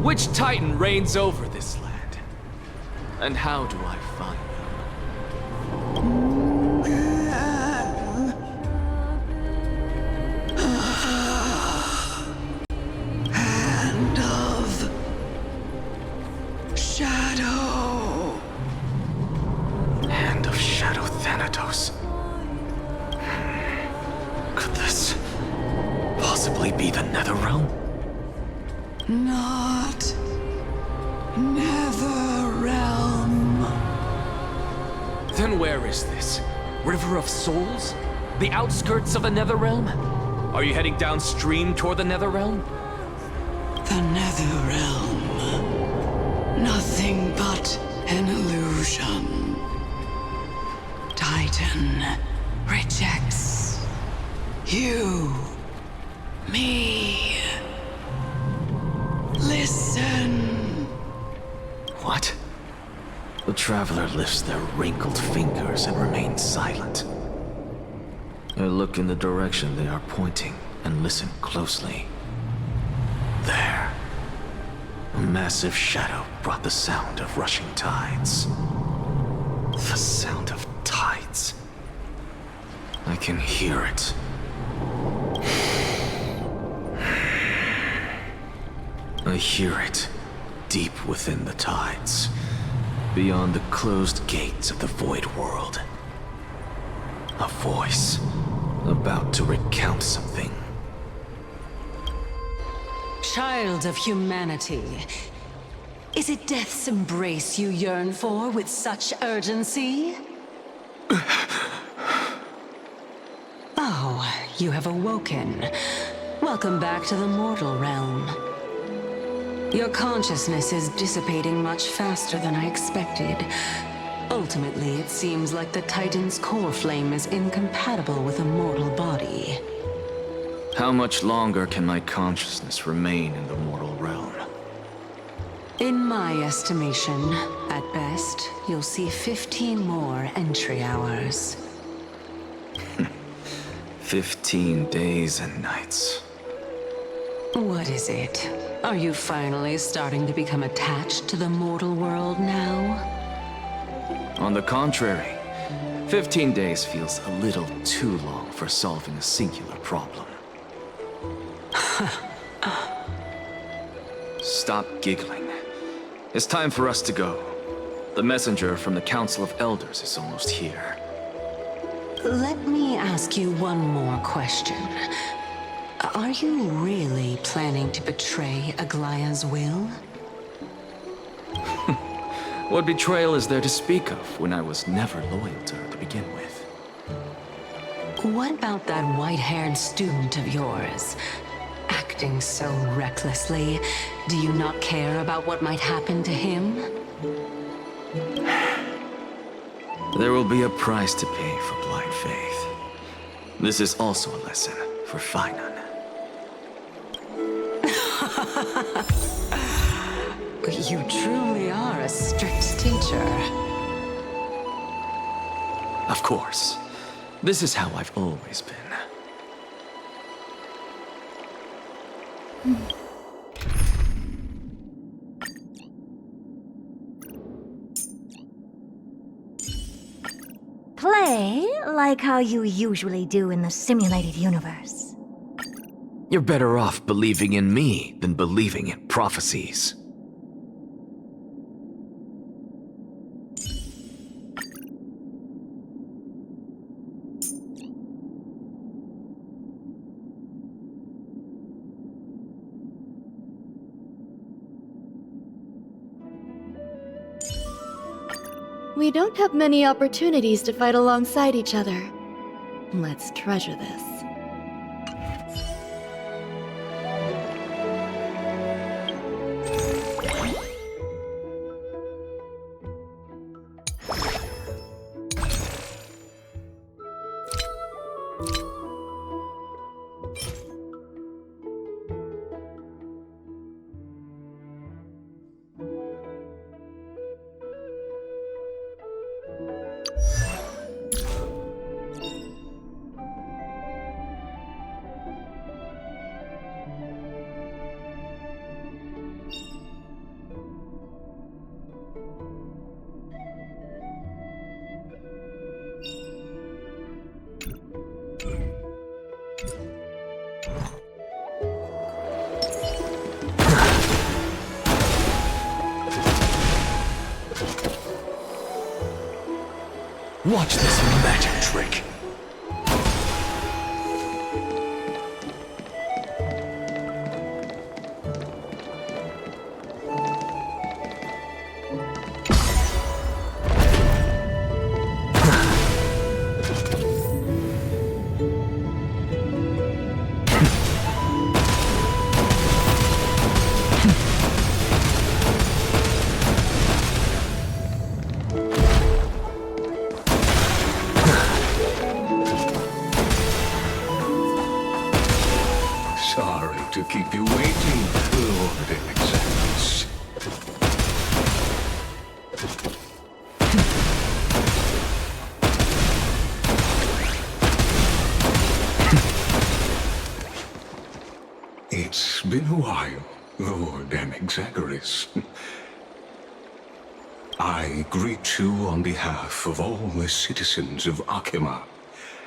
which Titan reigns over this land? And how do I find Hand of Shadow. Hand of Shadow Thanatos. Could this possibly be the Netherrealm? Not Netherrealm. Then where is this? River of Souls? The outskirts of the Netherrealm? Are you heading downstream toward the Netherrealm? The Netherrealm. Nothing but an illusion. Titan rejects you, me. Listen. What? The traveler lifts their wrinkled fingers and remains silent. I look in the direction they are pointing and listen closely. There. A massive shadow brought the sound of rushing tides. The sound of tides. I can hear it. I hear it, deep within the tides, beyond the closed gates of the void world. A voice. About to recount something. Child of humanity, is it death's embrace you yearn for with such urgency? Oh, you have awoken. Welcome back to the mortal realm. Your consciousness is dissipating much faster than I expected. Ultimately, it seems like the Titan's core flame is incompatible with a mortal body. How much longer can my consciousness remain in the mortal realm? In my estimation, at best, you'll see 15 more entry hours. 15 days and nights. What is it? Are you finally starting to become attached to the mortal world now? On the contrary, 15 days feels a little too long for solving a singular problem. Stop giggling. It's time for us to go. The messenger from the Council of Elders is almost here. Let me ask you one more question. Are you really planning to betray Aglaya's will? What betrayal is there to speak of when I was never loyal to her to begin with? What about that white-haired student of yours? Acting so recklessly, do you not care about what might happen to him? There will be a price to pay for blind faith. This is also a lesson for Finan. You truly are a strict teacher. Of course. This is how I've always been. Play like how you usually do in the simulated universe. You're better off believing in me than believing in prophecies. We don't have many opportunities to fight alongside each other. Let's treasure this. Watch this magic trick. Sorry to keep you waiting, Lord Exodus. It's been a while, Lord Exodus. I greet you on behalf of all the citizens of Akima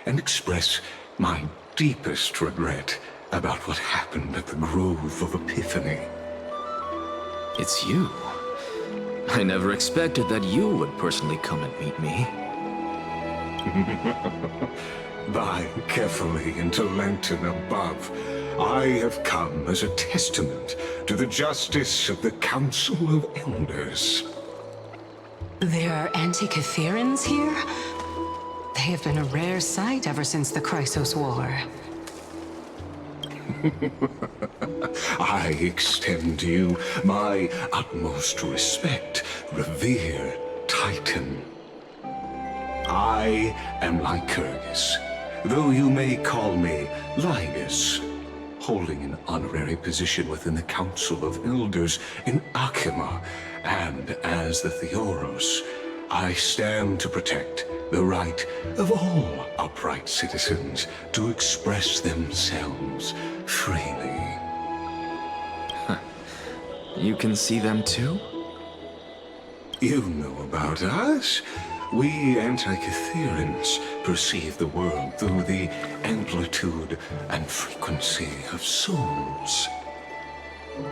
and express my deepest regret about what happened at the Grove of Epiphany. It's you. I never expected that you would personally come and meet me. By carefully into Lantern above, I have come as a testament to the justice of the Council of Elders. There are Antikytherans here? They have been a rare sight ever since the Chrysos War. I extend to you my utmost respect, revered Titan. I am Lycurgus, though you may call me Lygus, holding an honorary position within the Council of Elders in Akima, and as the Theoros, I stand to protect the right of all upright citizens to express themselves freely. You can see them too? You know about us. We Antikytherans perceive the world through the amplitude and frequency of souls.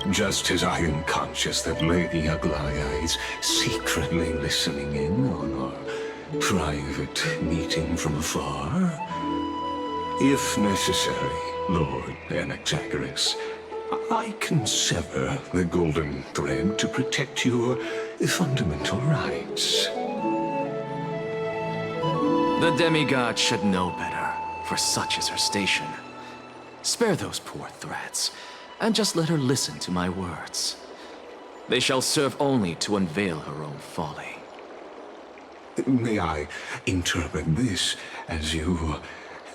Just as I am conscious that Lady Aglaya is secretly listening in on our private meeting from afar, if necessary, Lord Anaxagoras, I can sever the golden thread to protect your fundamental rights. The demigod should know better, for such is her station. Spare those poor threats, and just let her listen to my words. They shall serve only to unveil her own folly. May I interpret this as you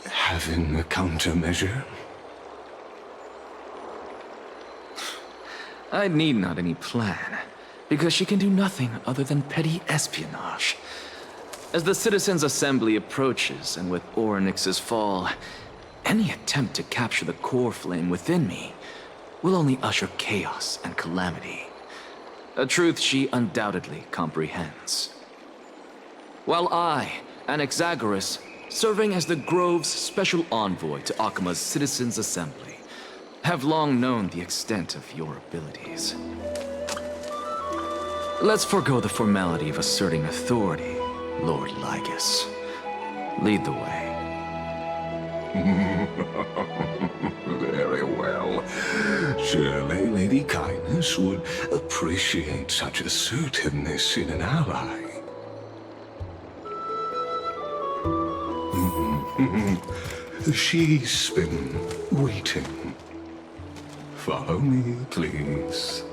having a countermeasure? I need not any plan, because she can do nothing other than petty espionage. As the Citizens' Assembly approaches, and with Orynyx's fall, any attempt to capture the core flame within me will only usher chaos and calamity. A truth she undoubtedly comprehends. While I, Anaxagoras, serving as the Grove's special envoy to Akima's Citizens' Assembly, have long known the extent of your abilities. Let's forego the formality of asserting authority, Lord Lygus. Lead the way. Very well. Surely Lady Kindness would appreciate such assertiveness in an ally. She's been waiting. Follow me, please.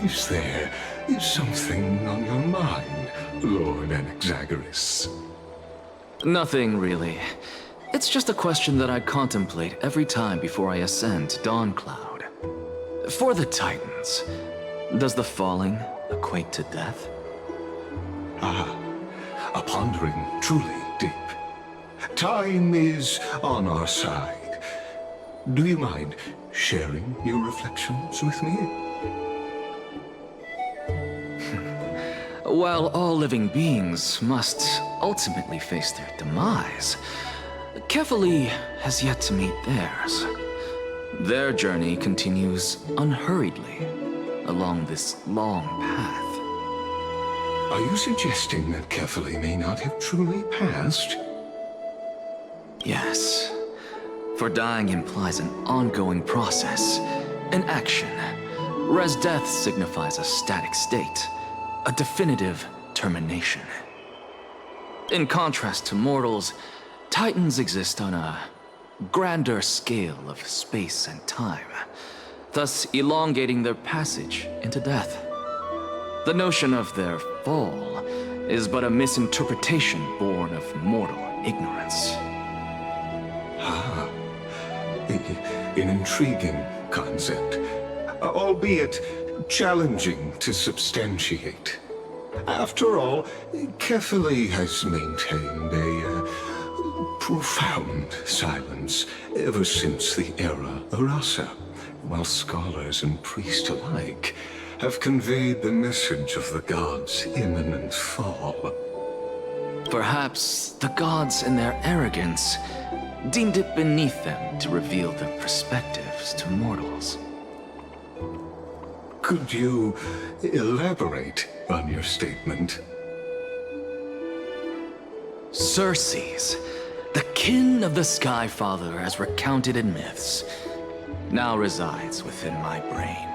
Is there something on your mind, Lord Anaxagoras? Nothing, really. It's just a question that I contemplate every time before I ascend to Dawncloud. For the Titans, does the falling equate to death? Ah, a pondering truly deep. Time is on our side. Do you mind sharing your reflections with me? While all living beings must ultimately face their demise, Kefali has yet to meet theirs. Their journey continues unhurriedly along this long path. Are you suggesting that Kefali may not have truly passed? Yes. For dying implies an ongoing process, an action, whereas death signifies a static state, a definitive termination. In contrast to mortals, Titans exist on a grander scale of space and time, thus elongating their passage into death. The notion of their fall is but a misinterpretation born of mortal ignorance. Ah, an intriguing concept, albeit challenging to substantiate. After all, Kefali has maintained a profound silence ever since the era Arasa, while scholars and priests alike have conveyed the message of the gods' imminent fall. Perhaps the gods, in their arrogance, deemed it beneath them to reveal their perspectives to mortals. Could you elaborate on your statement? Circes, the kin of the Skyfather as recounted in myths, now resides within my brain.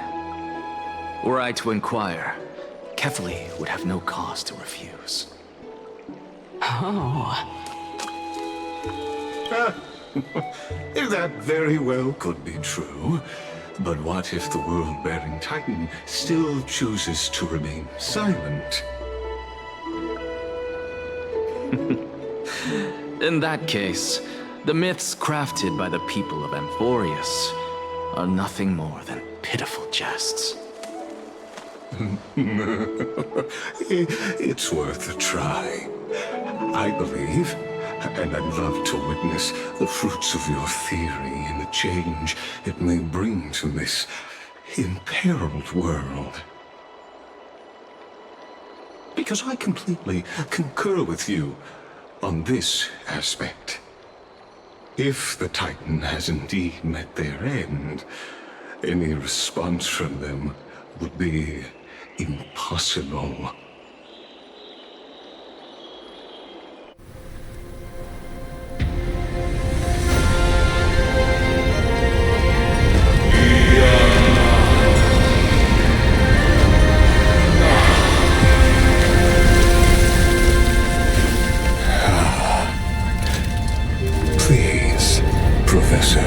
Were I to inquire, Kefali would have no cause to refuse. Oh. That very well could be true. But what if the world-bearing Titan still chooses to remain silent? In that case, the myths crafted by the people of Amphorius are nothing more than pitiful jests. It's worth a try. I believe, and I'd love to witness the fruits of your theory and the change it may bring to this imperiled world. Because I completely concur with you on this aspect. If the Titan has indeed met their end, any response from them would be impossible. Please, Professor.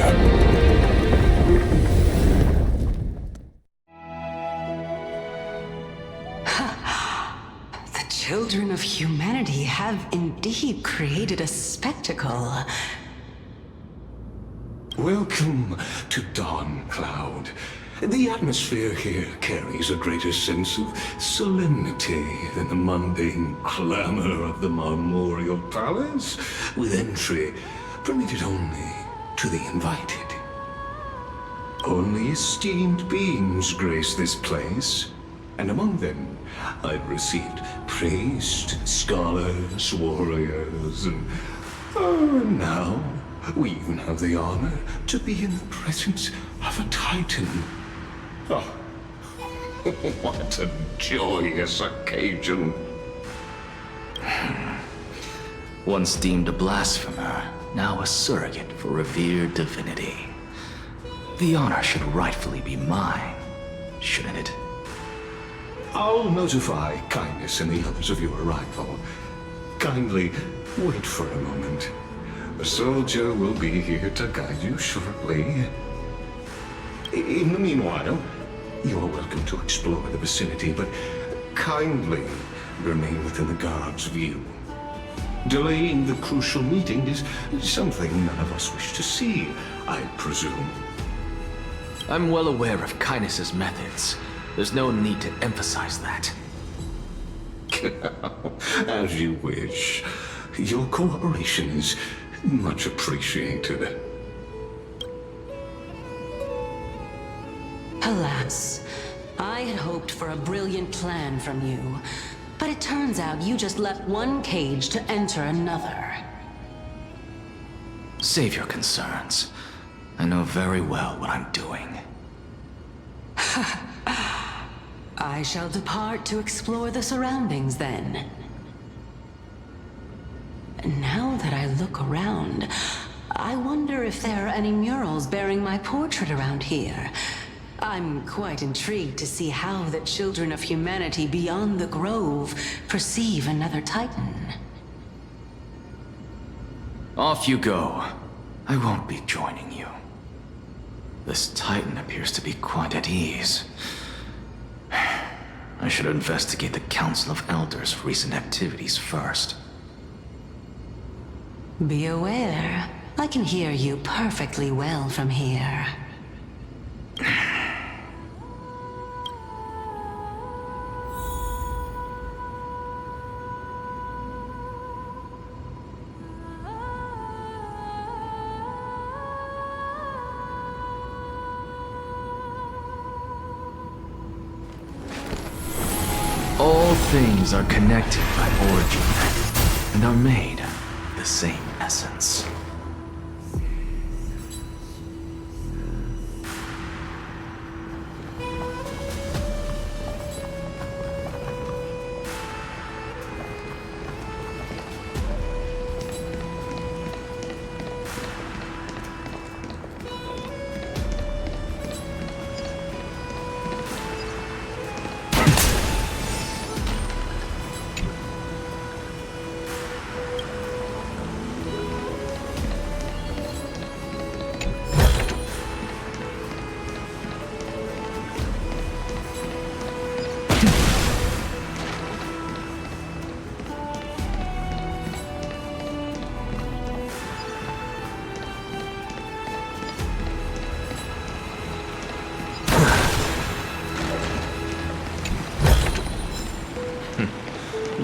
Children of humanity have indeed created a spectacle. Welcome to Dawn Cloud. The atmosphere here carries a greater sense of solemnity than the mundane clamor of the Marmorial Palace, with entry permitted only to the invited. Only esteemed beings grace this place, and among them I've received priests, scholars, warriors, and now we even have the honor to be in the presence of a Titan. Oh, what a joyous occasion. Once deemed a blasphemer, now a surrogate for revered divinity. The honor should rightfully be mine, shouldn't it? I'll notify Kindness and the others of your arrival. Kindly wait for a moment. A soldier will be here to guide you shortly. In the meanwhile, you are welcome to explore the vicinity, but kindly remain within the guard's view. Delaying the crucial meeting is something none of us wish to see, I presume. I'm well aware of Kindness's methods. There's no need to emphasize that. As you wish. Your cooperation is much appreciated. Alas, I had hoped for a brilliant plan from you, but it turns out you just left one cage to enter another. Save your concerns. I know very well what I'm doing. I shall depart to explore the surroundings then. Now that I look around, I wonder if there are any murals bearing my portrait around here. I'm quite intrigued to see how the children of humanity beyond the Grove perceive another Titan. Off you go. I won't be joining you. This Titan appears to be quite at ease. I should investigate the Council of Elders' recent activities first. Be aware, I can hear you perfectly well from here. All things are connected by origin, and are made of the same essence.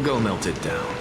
Go melt it down.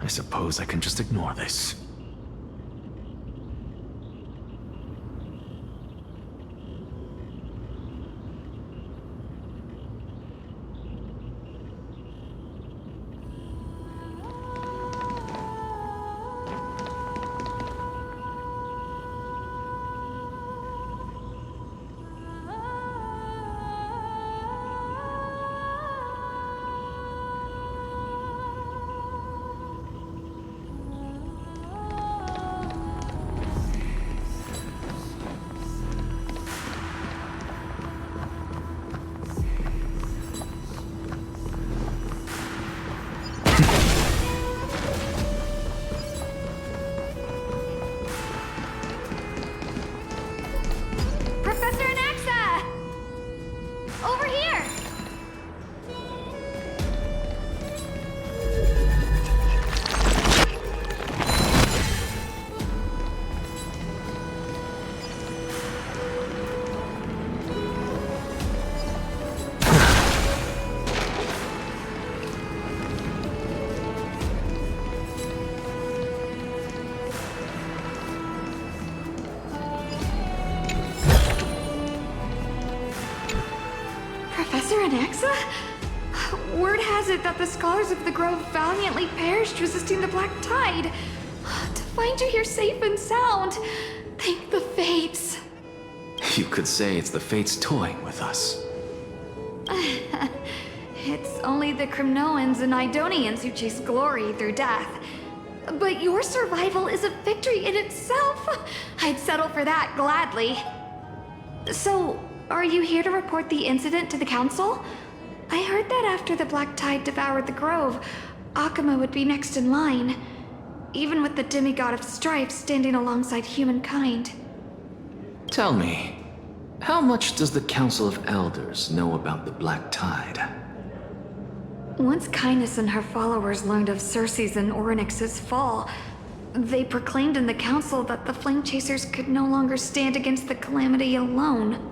I suppose I can just ignore this. Word has it that the scholars of the Grove valiantly perished resisting the Black Tide. To find you here safe and sound, thank the Fates. You could say it's the Fates toying with us. It's only the Crimnoans and Idonians who chase glory through death. But your survival is a victory in itself. I'd settle for that gladly. So, are you here to report the incident to the Council? I heard that after the Black Tide devoured the Grove, Akuma would be next in line, even with the demigod of strife standing alongside humankind. Tell me, how much does the Council of Elders know about the Black Tide? Once Kindness and her followers learned of Circe's and Orynyx's fall, they proclaimed in the Council that the Flame Chasers could no longer stand against the calamity alone.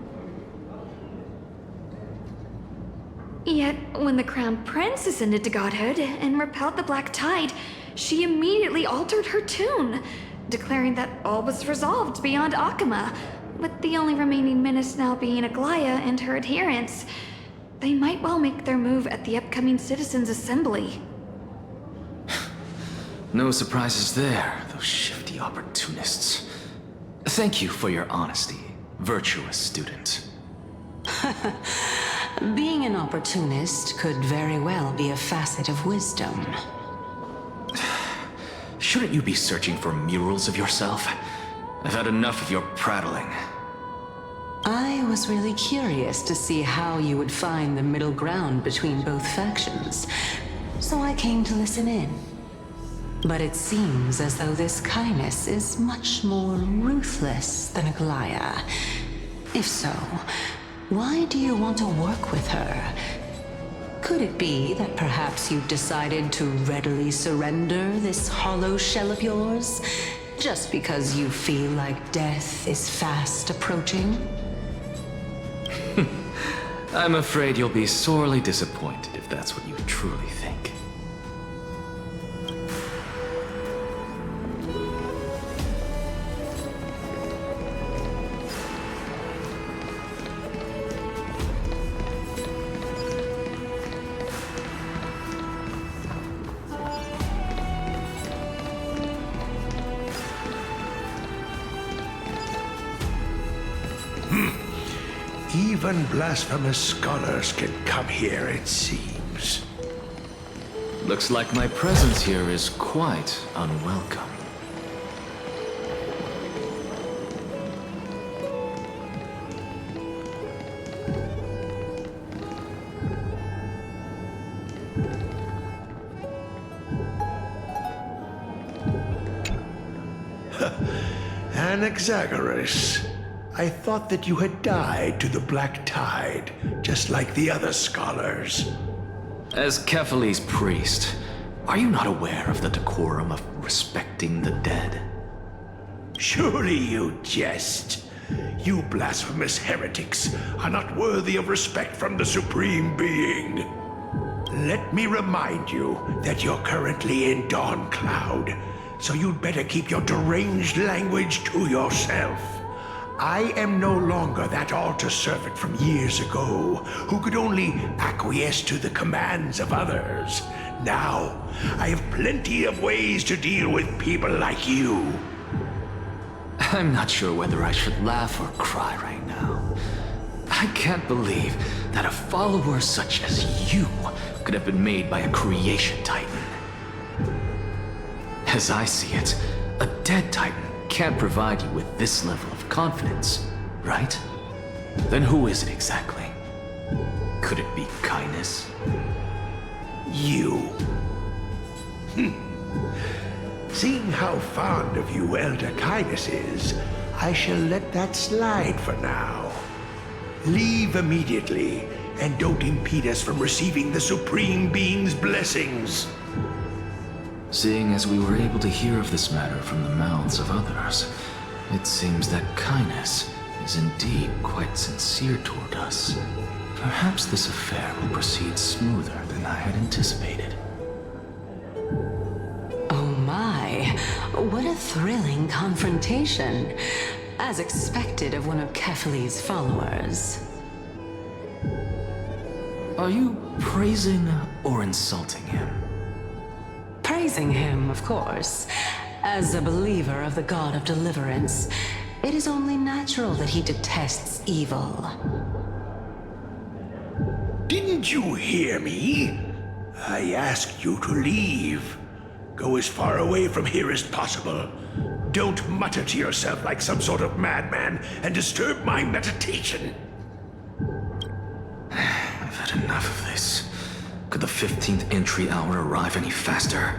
Yet, when the Crown Prince ascended to godhood and repelled the Black Tide, she immediately altered her tune, declaring that all was resolved beyond Akuma, with the only remaining menace now being Aglaya and her adherents. They might well make their move at the upcoming Citizens' Assembly. No surprises there, those shifty opportunists. Thank you for your honesty, virtuous student. Being an opportunist could very well be a facet of wisdom. Shouldn't you be searching for murals of yourself? I've had enough of your prattling. I was really curious to see how you would find the middle ground between both factions, so I came to listen in. But it seems as though this Kindness is much more ruthless than Aglaya. If so, why do you want to work with her? Could it be that perhaps you've decided to readily surrender this hollow shell of yours, just because you feel like death is fast approaching? I'm afraid you'll be sorely disappointed if that's what you truly think. Even blasphemous scholars can come here, it seems. Looks like my presence here is quite unwelcome. Anaxagoras, I thought that you had died to the Black Tide, just like the other scholars. As Kephales's priest, are you not aware of the decorum of respecting the dead? Surely you jest. You blasphemous heretics are not worthy of respect from the Supreme Being. Let me remind you that you're currently in Dawn Cloud, so you'd better keep your deranged language to yourself. I am no longer that altar servant from years ago, who could only acquiesce to the commands of others. Now, I have plenty of ways to deal with people like you. I'm not sure whether I should laugh or cry right now. I can't believe that a follower such as you could have been made by a creation titan. As I see it, a dead titan can't provide you with this level of confidence, right? Then who is it exactly? Could it be kindness? You. Seeing how fond of you Elder Kindness is, I shall let that slide for now. Leave immediately, and don't impede us from receiving the Supreme Being's blessings. Seeing as we were able to hear of this matter from the mouths of others, it seems that kindness is indeed quite sincere toward us. Perhaps this affair will proceed smoother than I had anticipated. Oh my, what a thrilling confrontation. As expected of one of Kephales's followers. Are you praising or insulting him? Praising him, of course. As a believer of the God of Deliverance, it is only natural that he detests evil. Didn't you hear me? I asked you to leave. Go as far away from here as possible. Don't mutter to yourself like some sort of madman and disturb my meditation. I've had enough of this. Could the 15th entry hour arrive any faster?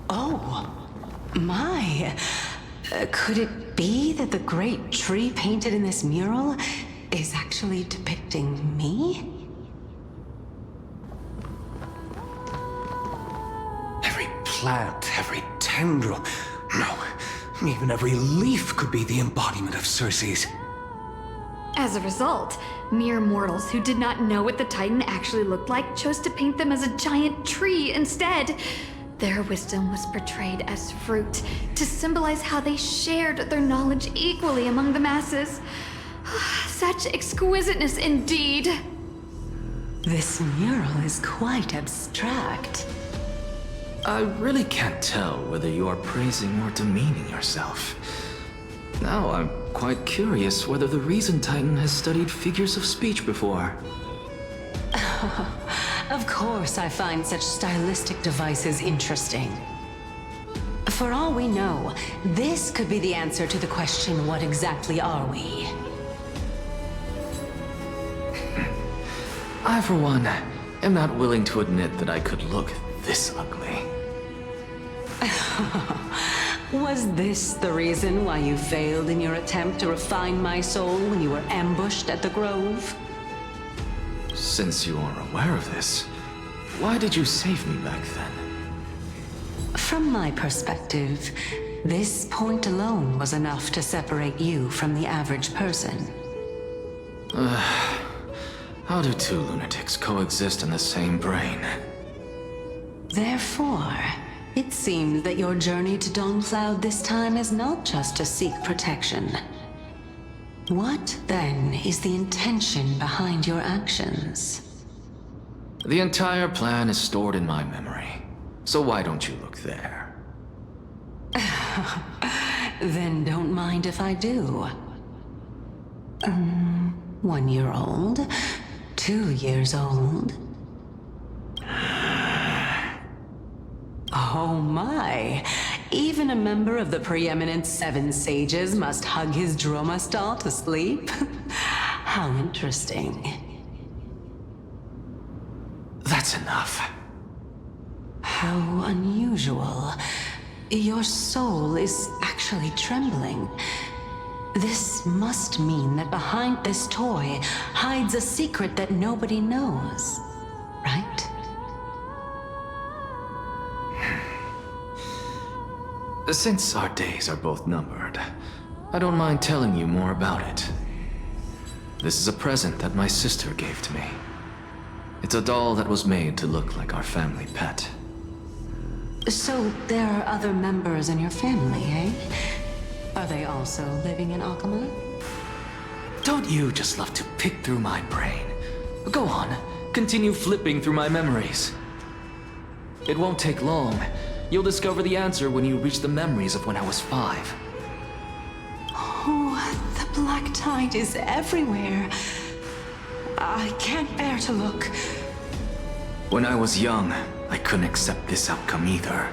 Oh, my. Could it be that the great tree painted in this mural is actually depicting me? Every plant, every tendril, no, even every leaf could be the embodiment of Circe's. As a result, mere mortals who did not know what the Titan actually looked like chose to paint them as a giant tree instead. Their wisdom was portrayed as fruit, to symbolize how they shared their knowledge equally among the masses. Such exquisiteness indeed. This mural is quite abstract. I really can't tell whether you are praising or demeaning yourself. Now I'm quite curious whether the Reason Titan has studied figures of speech before. Of course I find such stylistic devices interesting. For all we know, this could be the answer to the question, what exactly are we? I, for one, am not willing to admit that I could look this ugly. Was this the reason why you failed in your attempt to refine my soul when you were ambushed at the Grove? Since you are aware of this, why did you save me back then? From my perspective, this point alone was enough to separate you from the average person. How do two lunatics coexist in the same brain? Therefore, it seems that your journey to Dawn-Cloud this time is not just to seek protection. What, then, is the intention behind your actions? The entire plan is stored in my memory, so why don't you look there? Then don't mind if I do. 1 year old? 2 years old? Oh my! Even a member of the preeminent Seven Sages must hug his droma stall to sleep? How interesting. That's enough. How unusual. Your soul is actually trembling. This must mean that behind this toy hides a secret that nobody knows, right? Since our days are both numbered, I don't mind telling you more about it. This is a present that my sister gave to me. It's a doll that was made to look like our family pet. So there are other members in your family, eh? Are they also living in Alchema? Don't you just love to pick through my brain? Go on, continue flipping through my memories. It won't take long. You'll discover the answer when you reach the memories of when I was 5. Oh, the black tide is everywhere. I can't bear to look. When I was young, I couldn't accept this outcome either.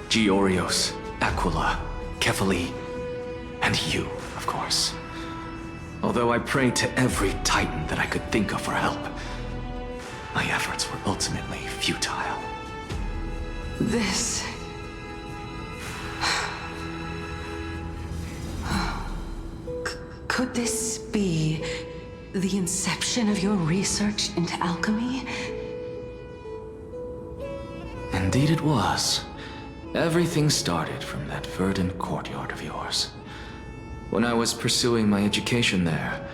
Georios, Aquila, Kefali, and you, of course. Although I prayed to every titan that I could think of for help, my efforts were ultimately futile. This... Could this be the inception of your research into alchemy? Indeed it was. Everything started from that verdant courtyard of yours. When I was pursuing my education there,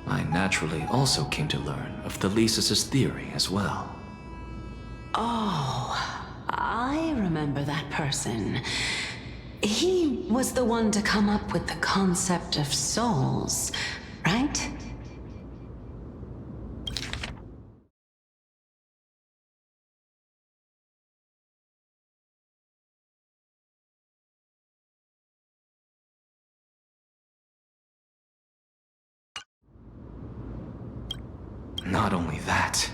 I naturally also came to learn of Thelesis' theory as well. Oh, I remember that person. He was the one to come up with the concept of souls, right? Not only that,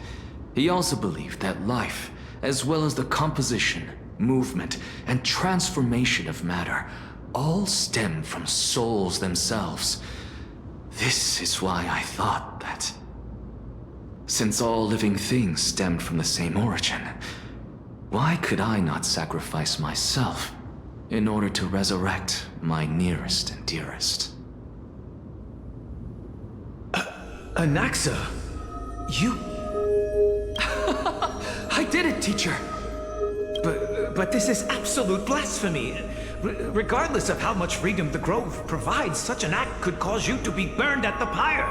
he also believed that life, as well as the composition, movement, and transformation of matter, all stem from souls themselves. This is why I thought that, since all living things stemmed from the same origin, why could I not sacrifice myself in order to resurrect my nearest and dearest? Anaxa, you... I did it, teacher! But this is absolute blasphemy. Regardless of how much freedom the Grove provides, such an act could cause you to be burned at the pyre.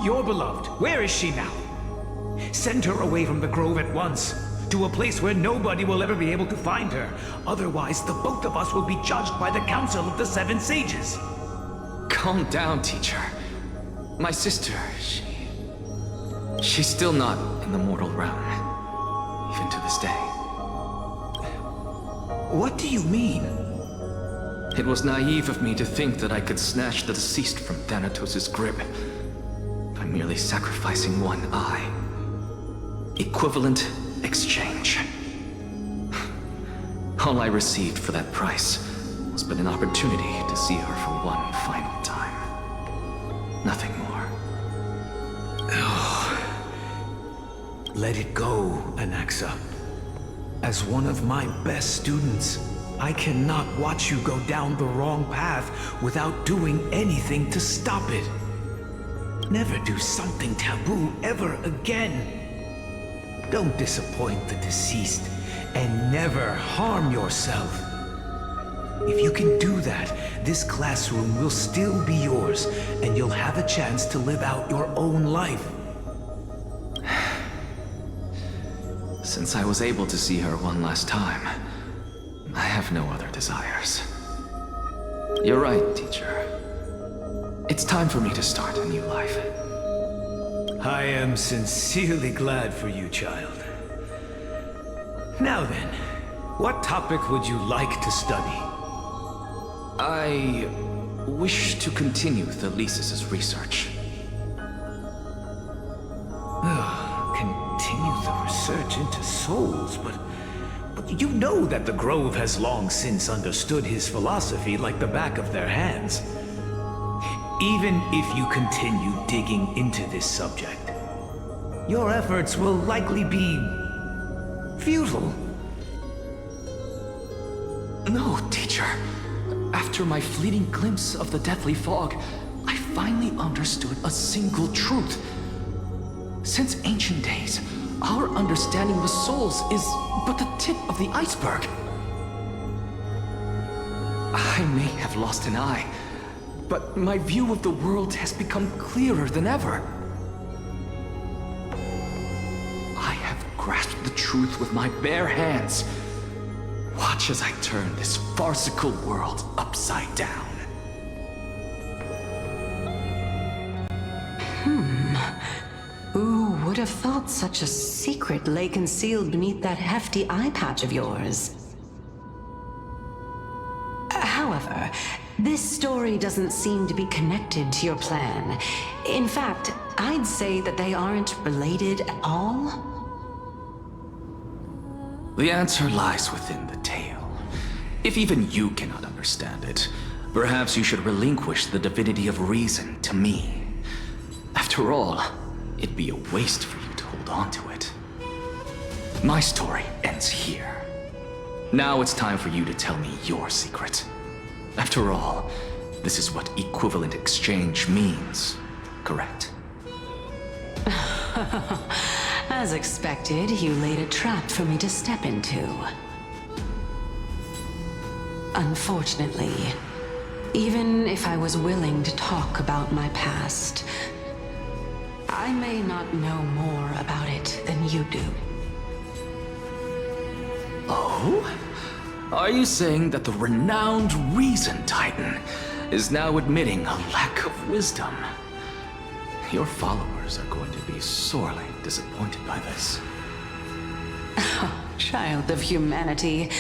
Your beloved, where is she now? Send her away from the Grove at once, to a place where nobody will ever be able to find her. Otherwise, the both of us will be judged by the Council of the Seven Sages. Calm down, teacher. My sister, she's still not in the mortal realm, even to this day. What do you mean? It was naive of me to think that I could snatch the deceased from Thanatos' grip by merely sacrificing one eye. Equivalent exchange. All I received for that price was but an opportunity to see her for one final time. Nothing more. Let it go, Anaxa. As one of my best students, I cannot watch you go down the wrong path without doing anything to stop it. Never do something taboo ever again. Don't disappoint the deceased, and never harm yourself. If you can do that, this classroom will still be yours, and you'll have a chance to live out your own life. Since I was able to see her one last time, I have no other desires. You're right, teacher. It's time for me to start a new life. I am sincerely glad for you, child. Now then, what topic would you like to study? I wish to continue Thelesis' research. Continue the research into souls, but you know that the Grove has long since understood his philosophy like the back of their hands. Even if you continue digging into this subject, your efforts will likely be futile. No, teacher. After my fleeting glimpse of the deathly fog, I finally understood a single truth. Since ancient days, our understanding of the souls is but the tip of the iceberg. I may have lost an eye, but my view of the world has become clearer than ever. I have grasped the truth with my bare hands. Watch as I turn this farcical world upside down. Who would have thought such a secret lay concealed beneath that hefty eye patch of yours? However, this story doesn't seem to be connected to your plan. In fact, I'd say that they aren't related at all. The answer lies within the tale. If even you cannot understand it, perhaps you should relinquish the divinity of reason to me. After all, it'd be a waste for you to hold on to it. My story ends here. Now it's time for you to tell me your secret. After all, this is what equivalent exchange means, correct? As expected, you laid a trap for me to step into. Unfortunately, even if I was willing to talk about my past, I may not know more about it than you do. Oh? Are you saying that the renowned Reason Titan is now admitting a lack of wisdom? Your followers are going to be sorely disappointed by this. Child of humanity,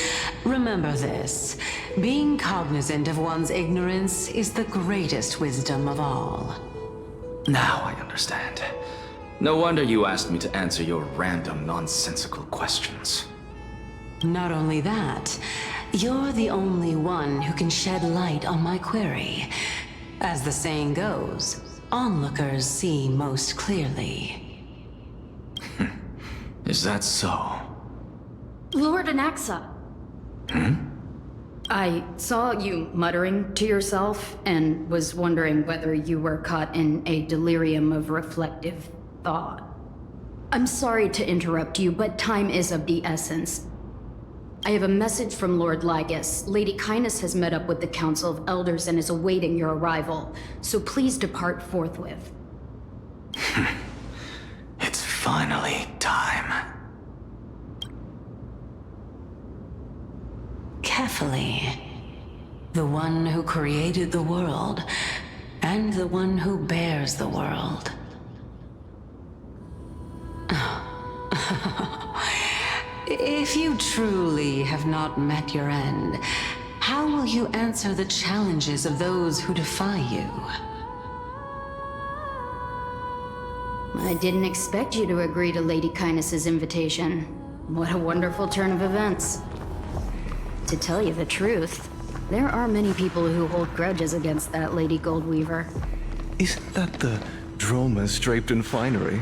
remember this. Being cognizant of one's ignorance is the greatest wisdom of all. Now I understand. No wonder you asked me to answer your random, nonsensical questions. Not only that, you're the only one who can shed light on my query. As the saying goes, onlookers see most clearly. Is that so? Lord Anaxa. I saw you muttering to yourself and was wondering whether you were caught in a delirium of reflective thought. I'm sorry to interrupt you, but time is of the essence. I have a message from Lord Lygus. Lady Kindness has met up with the Council of Elders and is awaiting your arrival, so please depart forthwith. It's finally time. Carefully. The one who created the world, and the one who bears the world. If you truly have not met your end, how will you answer the challenges of those who defy you? I didn't expect you to agree to Lady Kindness's invitation. What a wonderful turn of events. To tell you the truth, there are many people who hold grudges against that Lady Goldweaver. Isn't that the Dromas draped in finery?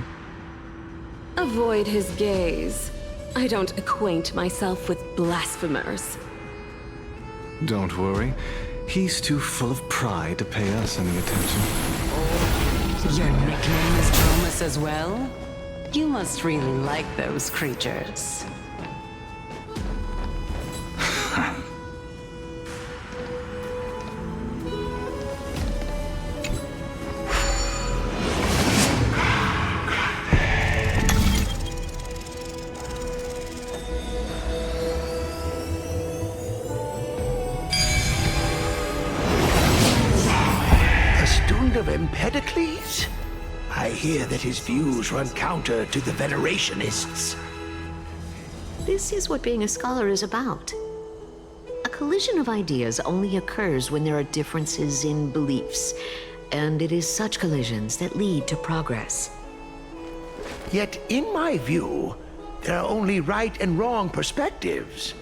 Avoid his gaze. I don't acquaint myself with blasphemers. Don't worry. He's too full of pride to pay us any attention. Your nickname is Thomas as well? You must really like those creatures. Empedocles? I hear that his views run counter to the Venerationists. This is what being a scholar is about. A collision of ideas only occurs when there are differences in beliefs, and it is such collisions that lead to progress. Yet, in my view, there are only right and wrong perspectives,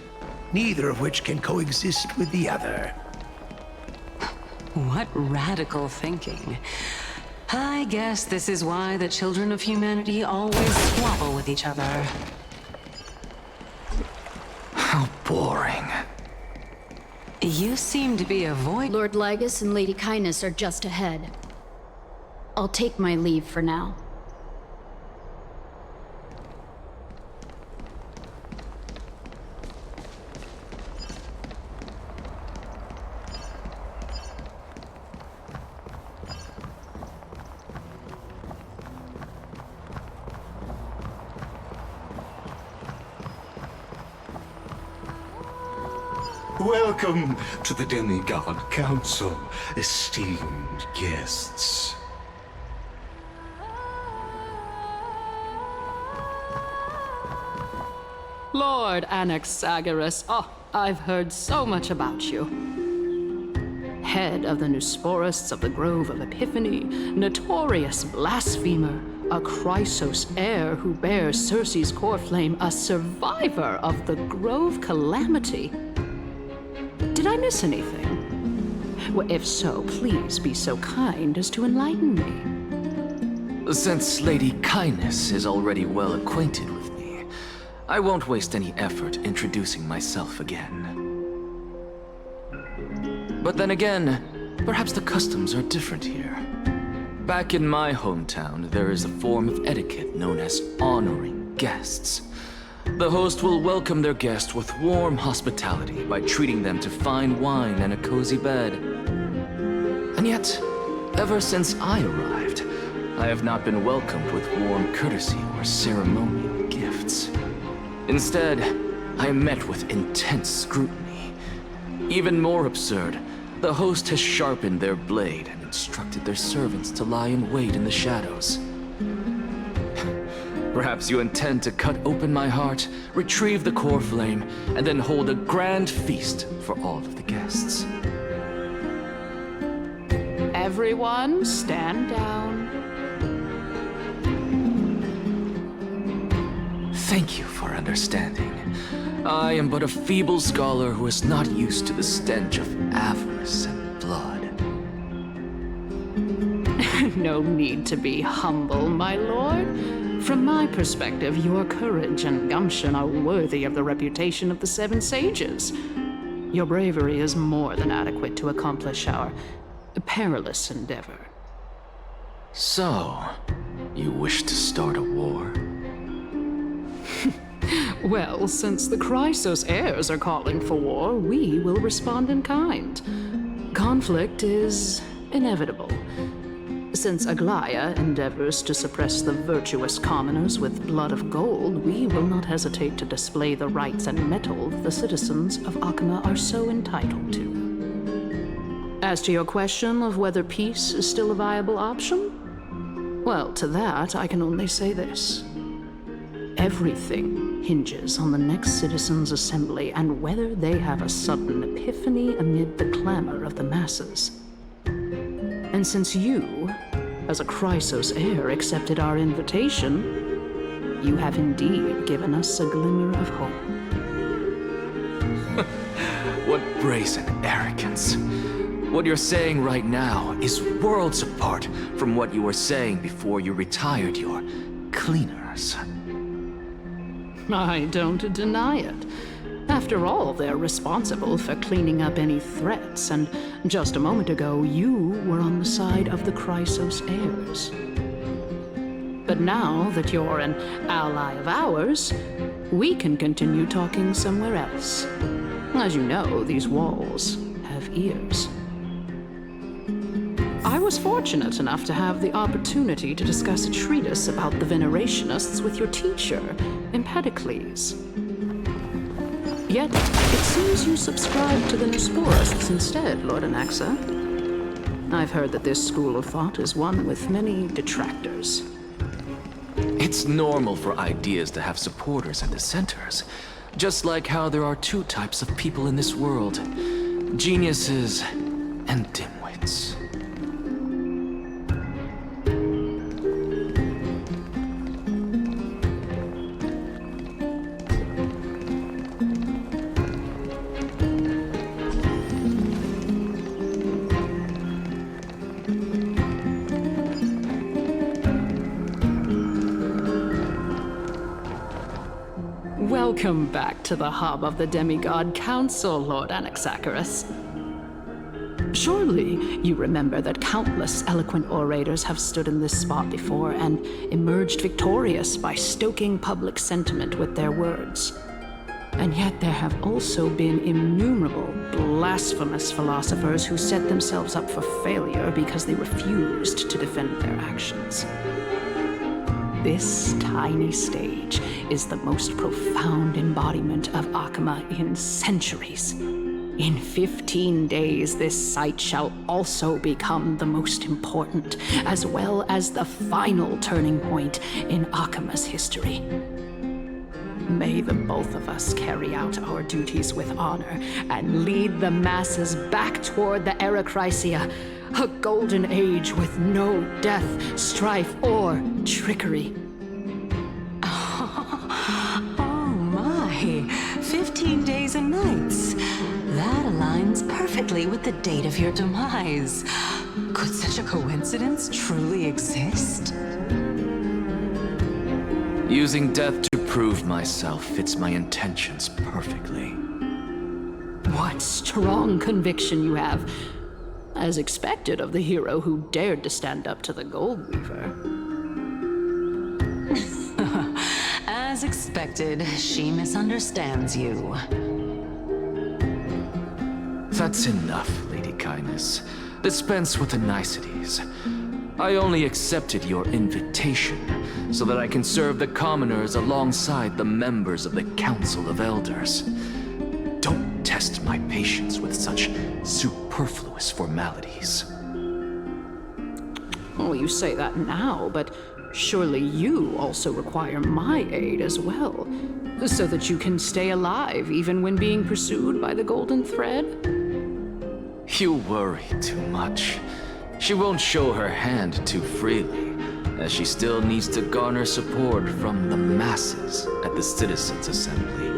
neither of which can coexist with the other. What radical thinking. I guess this is why the children of humanity always squabble with each other. How boring. You seem to be avoiding... Lord Lygus and Lady Kindness are just ahead. I'll take my leave for now. Welcome to the Demigod Council, esteemed guests. Lord Anaxagoras, I've heard so much about you. Head of the Nusporists of the Grove of Epiphany, notorious blasphemer, a Chrysos heir who bears Circe's core flame, a survivor of the Grove Calamity. Did I miss anything? Well, if so, please be so kind as to enlighten me. Since Lady Kindness is already well acquainted with me, I won't waste any effort introducing myself again. But then again, perhaps the customs are different here. Back in my hometown, there is a form of etiquette known as honoring guests. The host will welcome their guest with warm hospitality by treating them to fine wine and a cozy bed. And yet, ever since I arrived, I have not been welcomed with warm courtesy or ceremonial gifts. Instead, I am met with intense scrutiny. Even more absurd, the host has sharpened their blade and instructed their servants to lie in wait in the shadows. Perhaps you intend to cut open my heart, retrieve the core flame, and then hold a grand feast for all of the guests. Everyone, stand down. Thank you for understanding. I am but a feeble scholar who is not used to the stench of avarice and blood. No need to be humble, my lord. From my perspective, your courage and gumption are worthy of the reputation of the Seven Sages. Your bravery is more than adequate to accomplish our perilous endeavor. So, you wish to start a war? Well, since the Chrysos heirs are calling for war, we will respond in kind. Conflict is inevitable. Since Aglaya endeavors to suppress the virtuous commoners with blood of gold, we will not hesitate to display the rights and mettle the citizens of Akima are so entitled to. As to your question of whether peace is still a viable option, well, to that I can only say this. Everything hinges on the next citizens' assembly and whether they have a sudden epiphany amid the clamor of the masses. And since you, as a Chrysos heir, accepted our invitation, you have indeed given us a glimmer of hope. What brazen arrogance. What you're saying right now is worlds apart from what you were saying before you retired your cleaners. I don't deny it. After all, they're responsible for cleaning up any threats, and just a moment ago, you were on the side of the Chrysos heirs. But now that you're an ally of ours, we can continue talking somewhere else. As you know, these walls have ears. I was fortunate enough to have the opportunity to discuss a treatise about the Venerationists with your teacher, Empedocles. Yet, it seems you subscribe to the Nusporists instead, Lord Anaxa. I've heard that this school of thought is one with many detractors. It's normal for ideas to have supporters and dissenters. Just like how there are two types of people in this world, geniuses and dimwits. Welcome back to the hub of the Demigod Council, Lord Anaxagoras. Surely you remember that countless eloquent orators have stood in this spot before and emerged victorious by stoking public sentiment with their words. And yet there have also been innumerable blasphemous philosophers who set themselves up for failure because they refused to defend their actions. This tiny stage is the most profound embodiment of Akama in centuries. In 15 days, this site shall also become the most important, as well as the final turning point in Akama's history. May the both of us carry out our duties with honor and lead the masses back toward the Era Chrysia, a golden age with no death, strife, or trickery. Oh my, 15 days and nights. That aligns perfectly with the date of your demise. Could such a coincidence truly exist? Using death to prove myself fits my intentions perfectly. What strong conviction you have, as expected of the hero who dared to stand up to the Gold Weaver. As expected, she misunderstands you. That's enough, Lady Kindness. Dispense with the niceties. I only accepted your invitation so that I can serve the commoners alongside the members of the Council of Elders. Don't test my patience with such superfluous formalities. Well, you say that now, but surely you also require my aid as well, so that you can stay alive even when being pursued by the Golden Thread? You worry too much. She won't show her hand too freely, as she still needs to garner support from the masses at the Citizens' Assembly.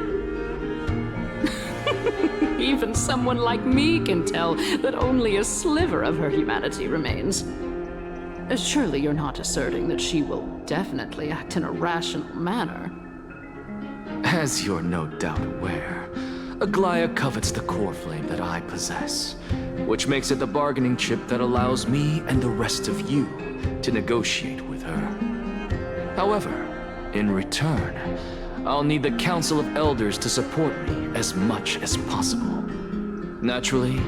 Even someone like me can tell that only a sliver of her humanity remains. Surely you're not asserting that she will definitely act in a rational manner. As you're no doubt aware, Aglaya covets the core flame that I possess, which makes it the bargaining chip that allows me and the rest of you to negotiate with her. However, in return, I'll need the Council of Elders to support me as much as possible. Naturally,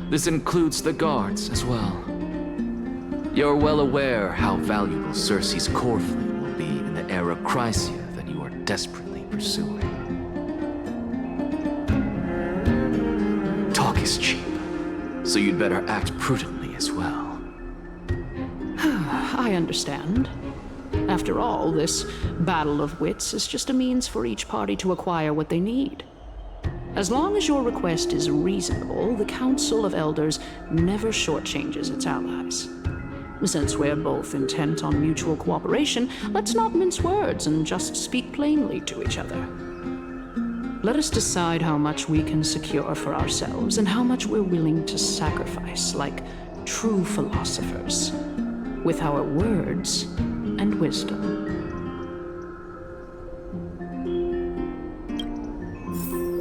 this includes the guards as well. You're well aware how valuable Cersei's core flame will be in the Era Chrysia that you are desperately pursuing. Talk is cheap, so you'd better act prudently as well. I understand. After all, this battle of wits is just a means for each party to acquire what they need. As long as your request is reasonable, the Council of Elders never shortchanges its allies. Since we're both intent on mutual cooperation, let's not mince words and just speak plainly to each other. Let us decide how much we can secure for ourselves and how much we're willing to sacrifice, like true philosophers, with our words and wisdom.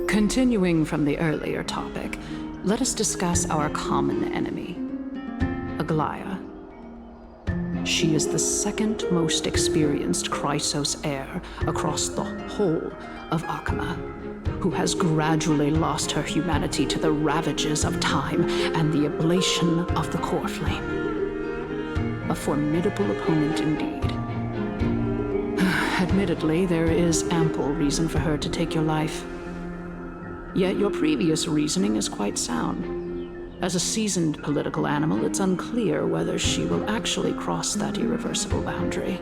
Continuing from the earlier topic, let us discuss our common enemy, Aglaya. She is the second most experienced Chrysos heir across the whole of Akama, who has gradually lost her humanity to the ravages of time and the ablation of the core flame. A formidable opponent indeed. Admittedly, there is ample reason for her to take your life. Yet your previous reasoning is quite sound. As a seasoned political animal, it's unclear whether she will actually cross that irreversible boundary.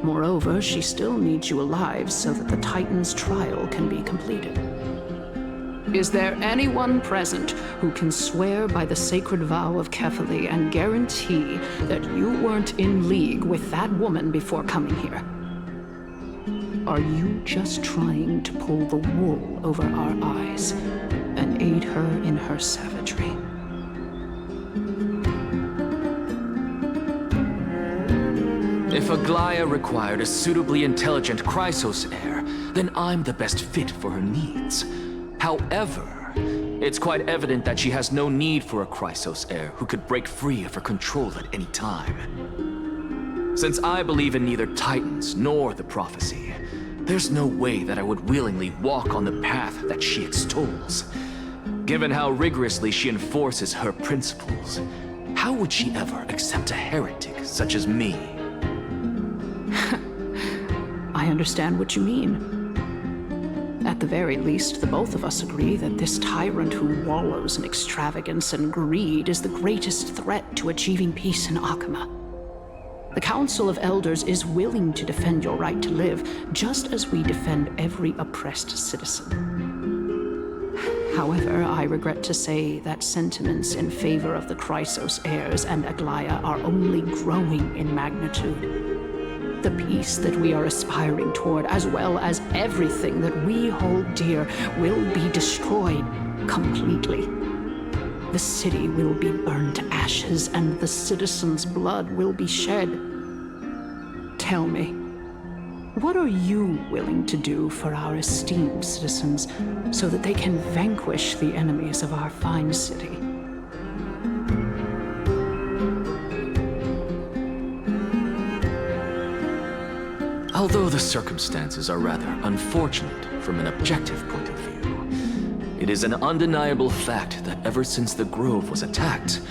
Moreover, she still needs you alive so that the Titan's trial can be completed. Is there anyone present who can swear by the sacred vow of Kefali and guarantee that you weren't in league with that woman before coming here? Are you just trying to pull the wool over our eyes and aid her in her savagery? If Aglaya required a suitably intelligent Chrysos heir, then I'm the best fit for her needs. However, it's quite evident that she has no need for a Chrysos heir who could break free of her control at any time. Since I believe in neither Titans nor the prophecy, there's no way that I would willingly walk on the path that she extols. Given how rigorously she enforces her principles, how would she ever accept a heretic such as me? I understand what you mean. At the very least, the both of us agree that this tyrant who wallows in extravagance and greed is the greatest threat to achieving peace in Akama. The Council of Elders is willing to defend your right to live, just as we defend every oppressed citizen. However, I regret to say that sentiments in favor of the Chrysos heirs and Aglaya are only growing in magnitude. The peace that we are aspiring toward, as well as everything that we hold dear, will be destroyed completely. The city will be burned to ashes, and the citizens' blood will be shed. Tell me, what are you willing to do for our esteemed citizens so that they can vanquish the enemies of our fine city? Although the circumstances are rather unfortunate from an objective point of view, it is an undeniable fact that ever since the Grove was attacked,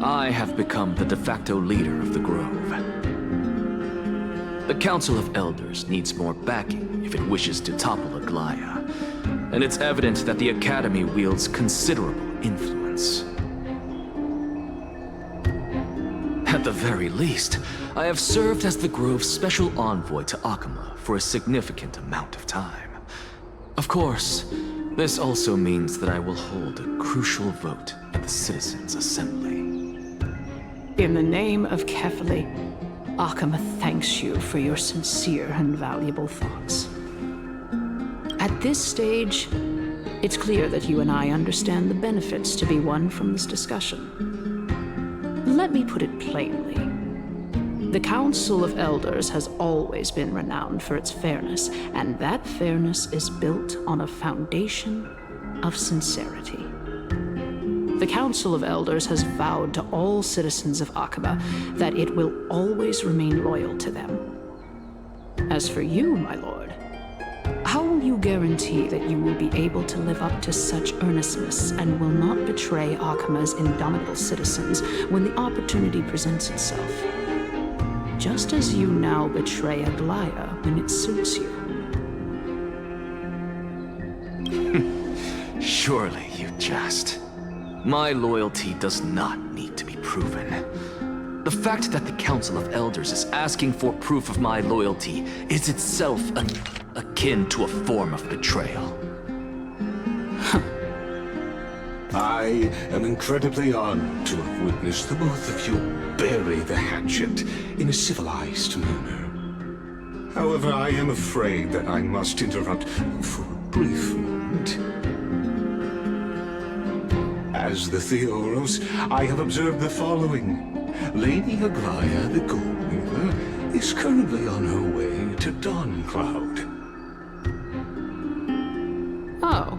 I have become the de facto leader of the Grove. The Council of Elders needs more backing if it wishes to topple Aglaya, and it's evident that the Academy wields considerable influence. At the very least, I have served as the Grove's special envoy to Akama for a significant amount of time. Of course, this also means that I will hold a crucial vote at the Citizens' Assembly. In the name of Kefali, Akama thanks you for your sincere and valuable thoughts. At this stage, it's clear that you and I understand the benefits to be won from this discussion. Let me put it plainly. The Council of Elders has always been renowned for its fairness, and that fairness is built on a foundation of sincerity. The Council of Elders has vowed to all citizens of Akaba that it will always remain loyal to them. As for you, my lord, how will you guarantee that you will be able to live up to such earnestness and will not betray Akama's indomitable citizens when the opportunity presents itself? Just as you now betray Aglaya when it suits you. Surely you jest. My loyalty does not need to be proven. The fact that the Council of Elders is asking for proof of my loyalty is itself akin to a form of betrayal. I am incredibly honored to have witnessed the both of you bury the hatchet in a civilized manner. However, I am afraid that I must interrupt for a brief moment. As the Theoros, I have observed the following. Lady Aglaya, the Goldweaver, is currently on her way to Dawncloud. Oh.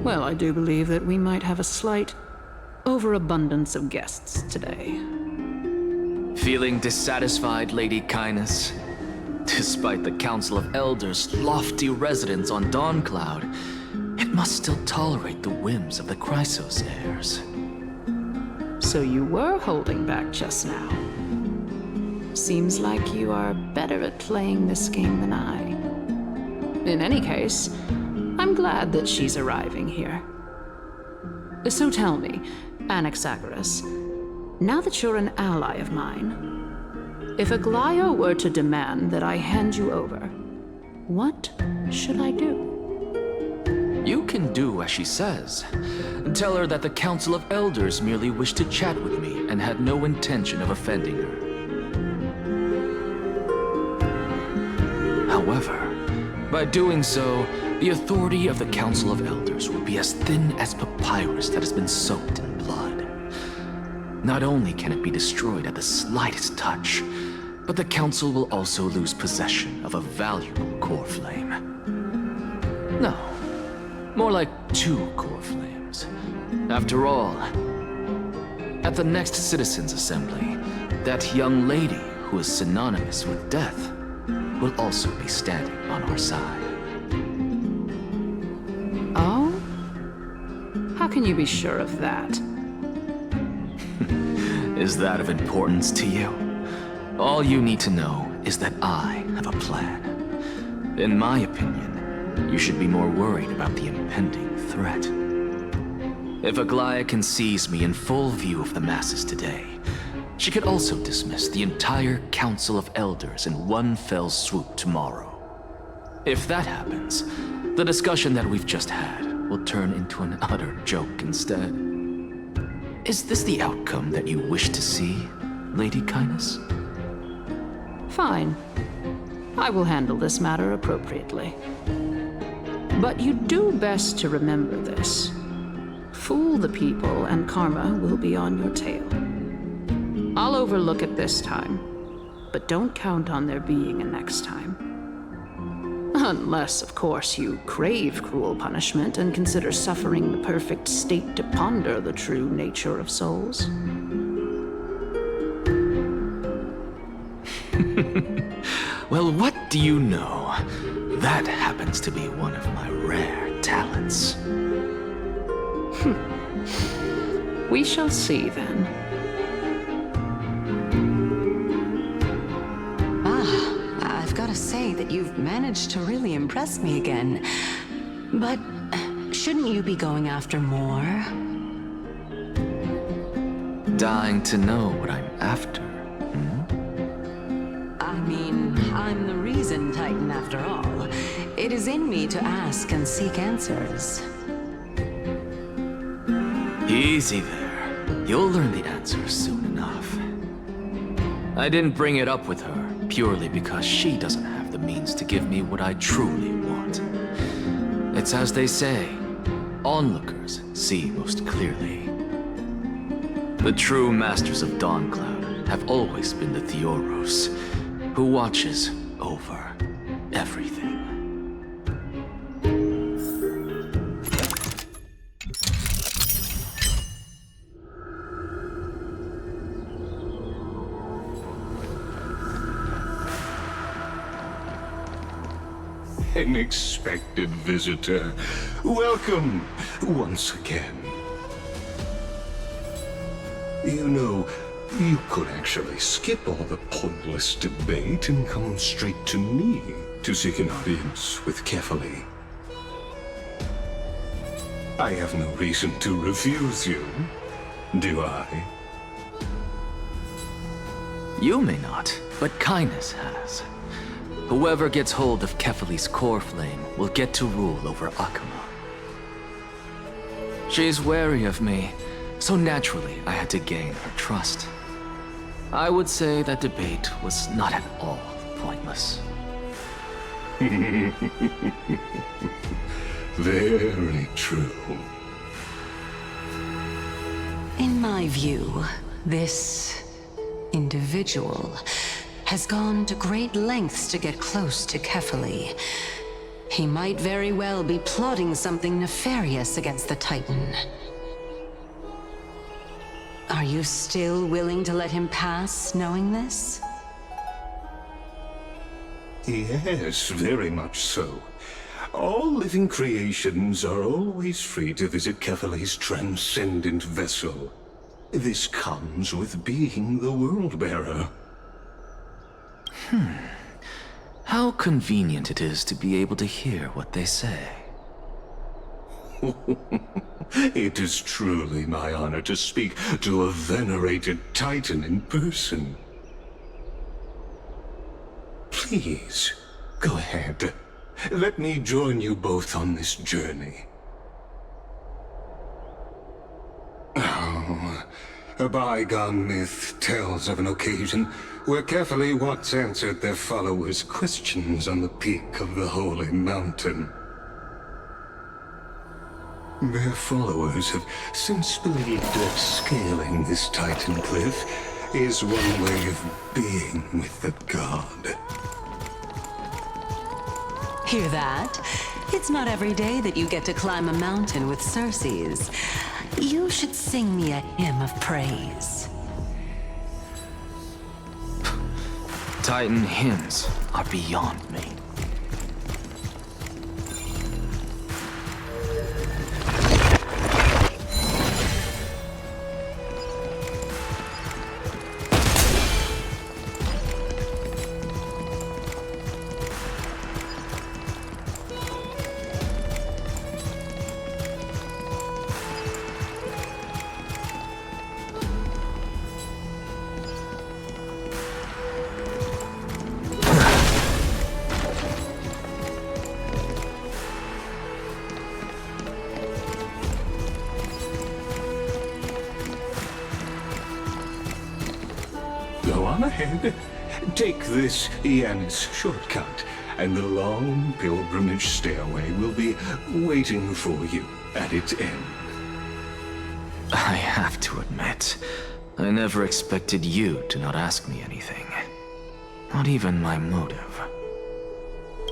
Well, I do believe that we might have a slight overabundance of guests today. Feeling dissatisfied, Lady Kindness? Despite the Council of Elders' lofty residence on Dawncloud, it must still tolerate the whims of the Chrysos heirs. So you were holding back just now. Seems like you are better at playing this game than I. In any case, I'm glad that she's arriving here. So tell me, Anaxagoras, now that you're an ally of mine, If Aglaya were to demand that I hand you over, what should I do? You can do as she says. Tell her that the Council of Elders merely wished to chat with me and had no intention of offending her. However, by doing so, the authority of the Council of Elders will be as thin as papyrus that has been soaked in blood. Not only can it be destroyed at the slightest touch, but the Council will also lose possession of a valuable core flame. No, more like 2 core flames. After all, at the next Citizens' Assembly, that young lady who is synonymous with death will also be standing on our side. Oh? How can you be sure of that? Is that of importance to you? All you need to know is that I have a plan. In my opinion, you should be more worried about the impending threat. If Aglaya can seize me in full view of the masses today, she could also dismiss the entire Council of Elders in one fell swoop tomorrow. If that happens, the discussion that we've just had will turn into an utter joke instead. Is this the outcome that you wish to see, Lady Kindness? Fine. I will handle this matter appropriately. But you do best to remember this. Fool the people and karma will be on your tail. I'll overlook it this time, but don't count on there being a next time. Unless, of course, you crave cruel punishment and consider suffering the perfect state to ponder the true nature of souls. Well, what do you know? That happens to be one of my rare talents. We shall see then. I've got to say that you've managed to really impress me again. But shouldn't you be going after more? Dying to know what I'm after. I mean, I'm the reason Titan after all. It is in me to ask and seek answers. Easy there. You'll learn the answers soon enough. I didn't bring it up with her purely because she doesn't have the means to give me what I truly want. It's as they say, onlookers see most clearly. The true masters of Dawncloud have always been the Theoros, who watches over everything. An expected visitor. Welcome once again. You know, you could actually skip all the pointless debate and come straight to me to seek an audience with Kefali. I have no reason to refuse you, do I? You may not, but Kindness has. Whoever gets hold of Kefali's core flame will get to rule over Akama. She's wary of me, so naturally I had to gain her trust. I would say that debate was not at all pointless. Very true. In my view, this individual has gone to great lengths to get close to Kefali. He might very well be plotting something nefarious against the Titan. Are you still willing to let him pass, knowing this? Yes, very much so. All living creations are always free to visit Kefali's transcendent vessel. This comes with being the World-Bearer. How convenient it is to be able to hear what they say. It is truly my honor to speak to a venerated Titan in person. Please, go ahead. Let me join you both on this journey. Oh, a bygone myth tells of an occasion where carefully once answered their followers' questions on the peak of the holy mountain. Their followers have since believed that scaling this Titan cliff is one way of being with the god. Hear that? It's not every day that you get to climb a mountain with Circes. You should sing me a hymn of praise. Titan hymns are beyond me. Go on ahead. Take this Yanis shortcut, and the long pilgrimage stairway will be waiting for you at its end. I have to admit, I never expected you to not ask me anything. Not even my motive.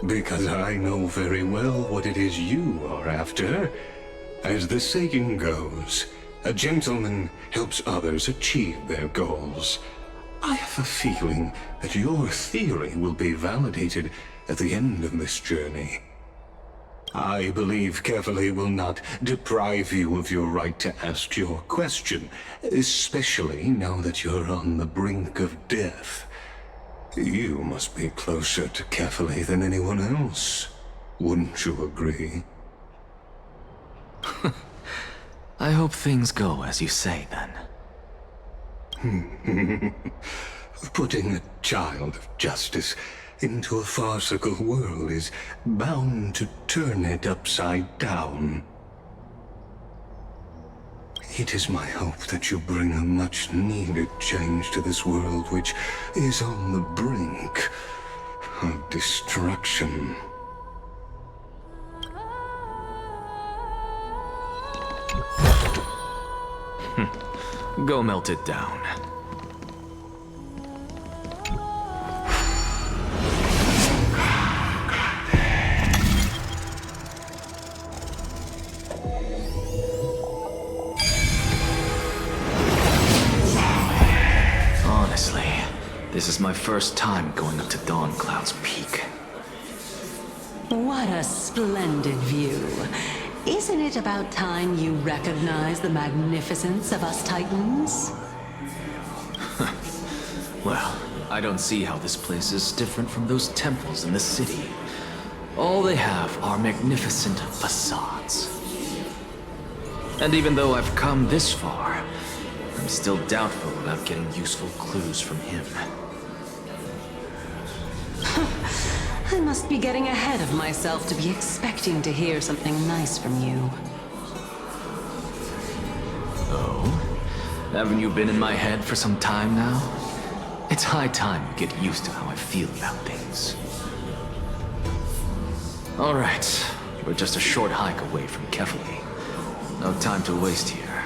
Because I know very well what it is you are after. As the saying goes, a gentleman helps others achieve their goals. I have a feeling that your theory will be validated at the end of this journey. I believe Carefully will not deprive you of your right to ask your question, especially now that you're on the brink of death. You must be closer to Carefully than anyone else. Wouldn't you agree? I hope things go as you say, then. Putting a child of justice into a farcical world is bound to turn it upside down. It is my hope that you bring a much-needed change to this world which is on the brink of destruction. Go melt it down. Honestly, this is my first time going up to Dawn Cloud's peak. What a splendid view. Isn't it about time you recognize the magnificence of us Titans? Well, I don't see how this place is different from those temples in the city. All they have are magnificent facades. And even though I've come this far, I'm still doubtful about getting useful clues from him. I must be getting ahead of myself to be expecting to hear something nice from you. Oh? Haven't you been in my head for some time now? It's high time you get used to how I feel about things. Alright, we're just a short hike away from Kefali. No time to waste here.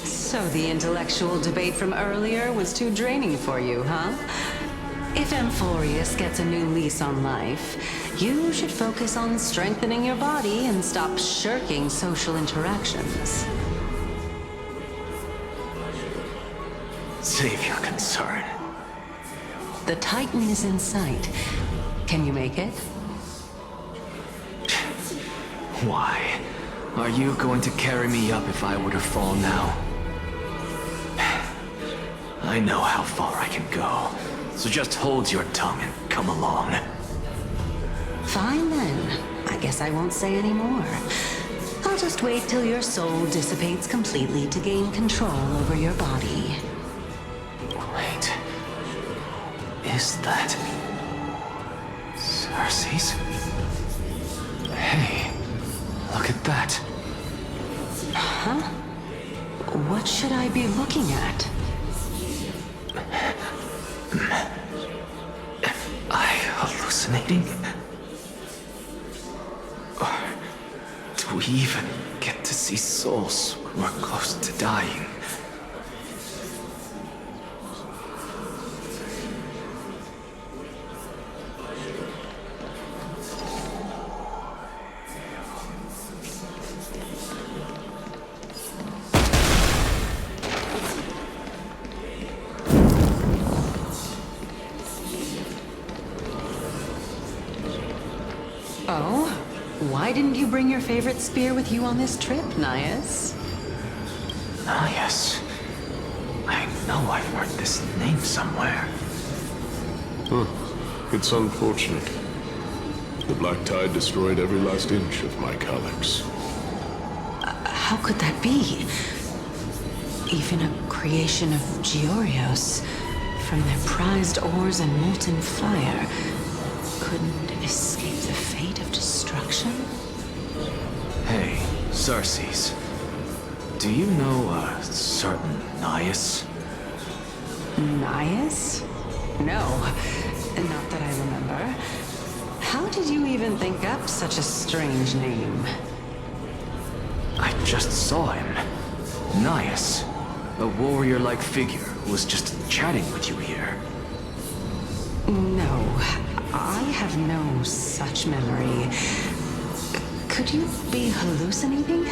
So the intellectual debate from earlier was too draining for you, huh? If Amphorius gets a new lease on life, you should focus on strengthening your body and stop shirking social interactions. Save your concern. The Titan is in sight. Can you make it? Why? Are you going to carry me up if I were to fall now? I know how far I can go, so just hold your tongue and come along. Fine then. I guess I won't say any more. I'll just wait till your soul dissipates completely to gain control over your body. Wait. is that? Cersei's? Hey, look at that. Huh? What should I be looking at? Am I hallucinating? Or do we even get to see souls when we're close to dying? Oh? Why didn't you bring your favorite spear with you on this trip, Nias? Nias? I know I've heard this name somewhere. It's unfortunate. The Black Tide destroyed every last inch of my calyx. How could that be? Even a creation of Georios, from their prized ores and molten fire, couldn't escape the fate of destruction? Hey, Cersei's. Do you know a certain Nias? Nias? No, not that I remember. How did you even think up such a strange name? I just saw him. Nias. A warrior-like figure who was just chatting with you here. No, I have no such memory. Could you be hallucinating?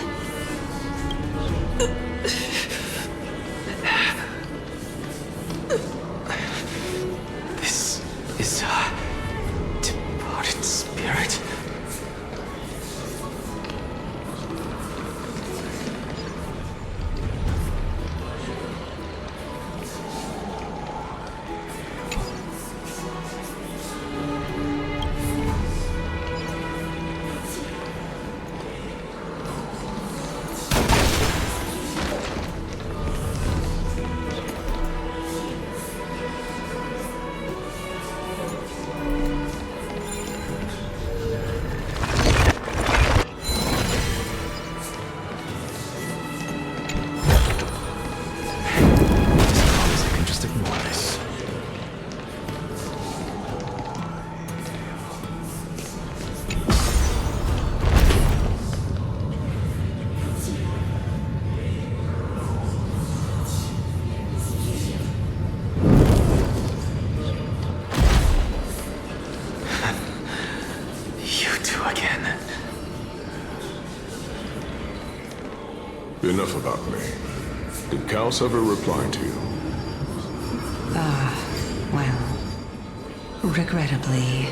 This is a departed spirit. Enough about me. Did Kaos ever reply to you? Well, regrettably.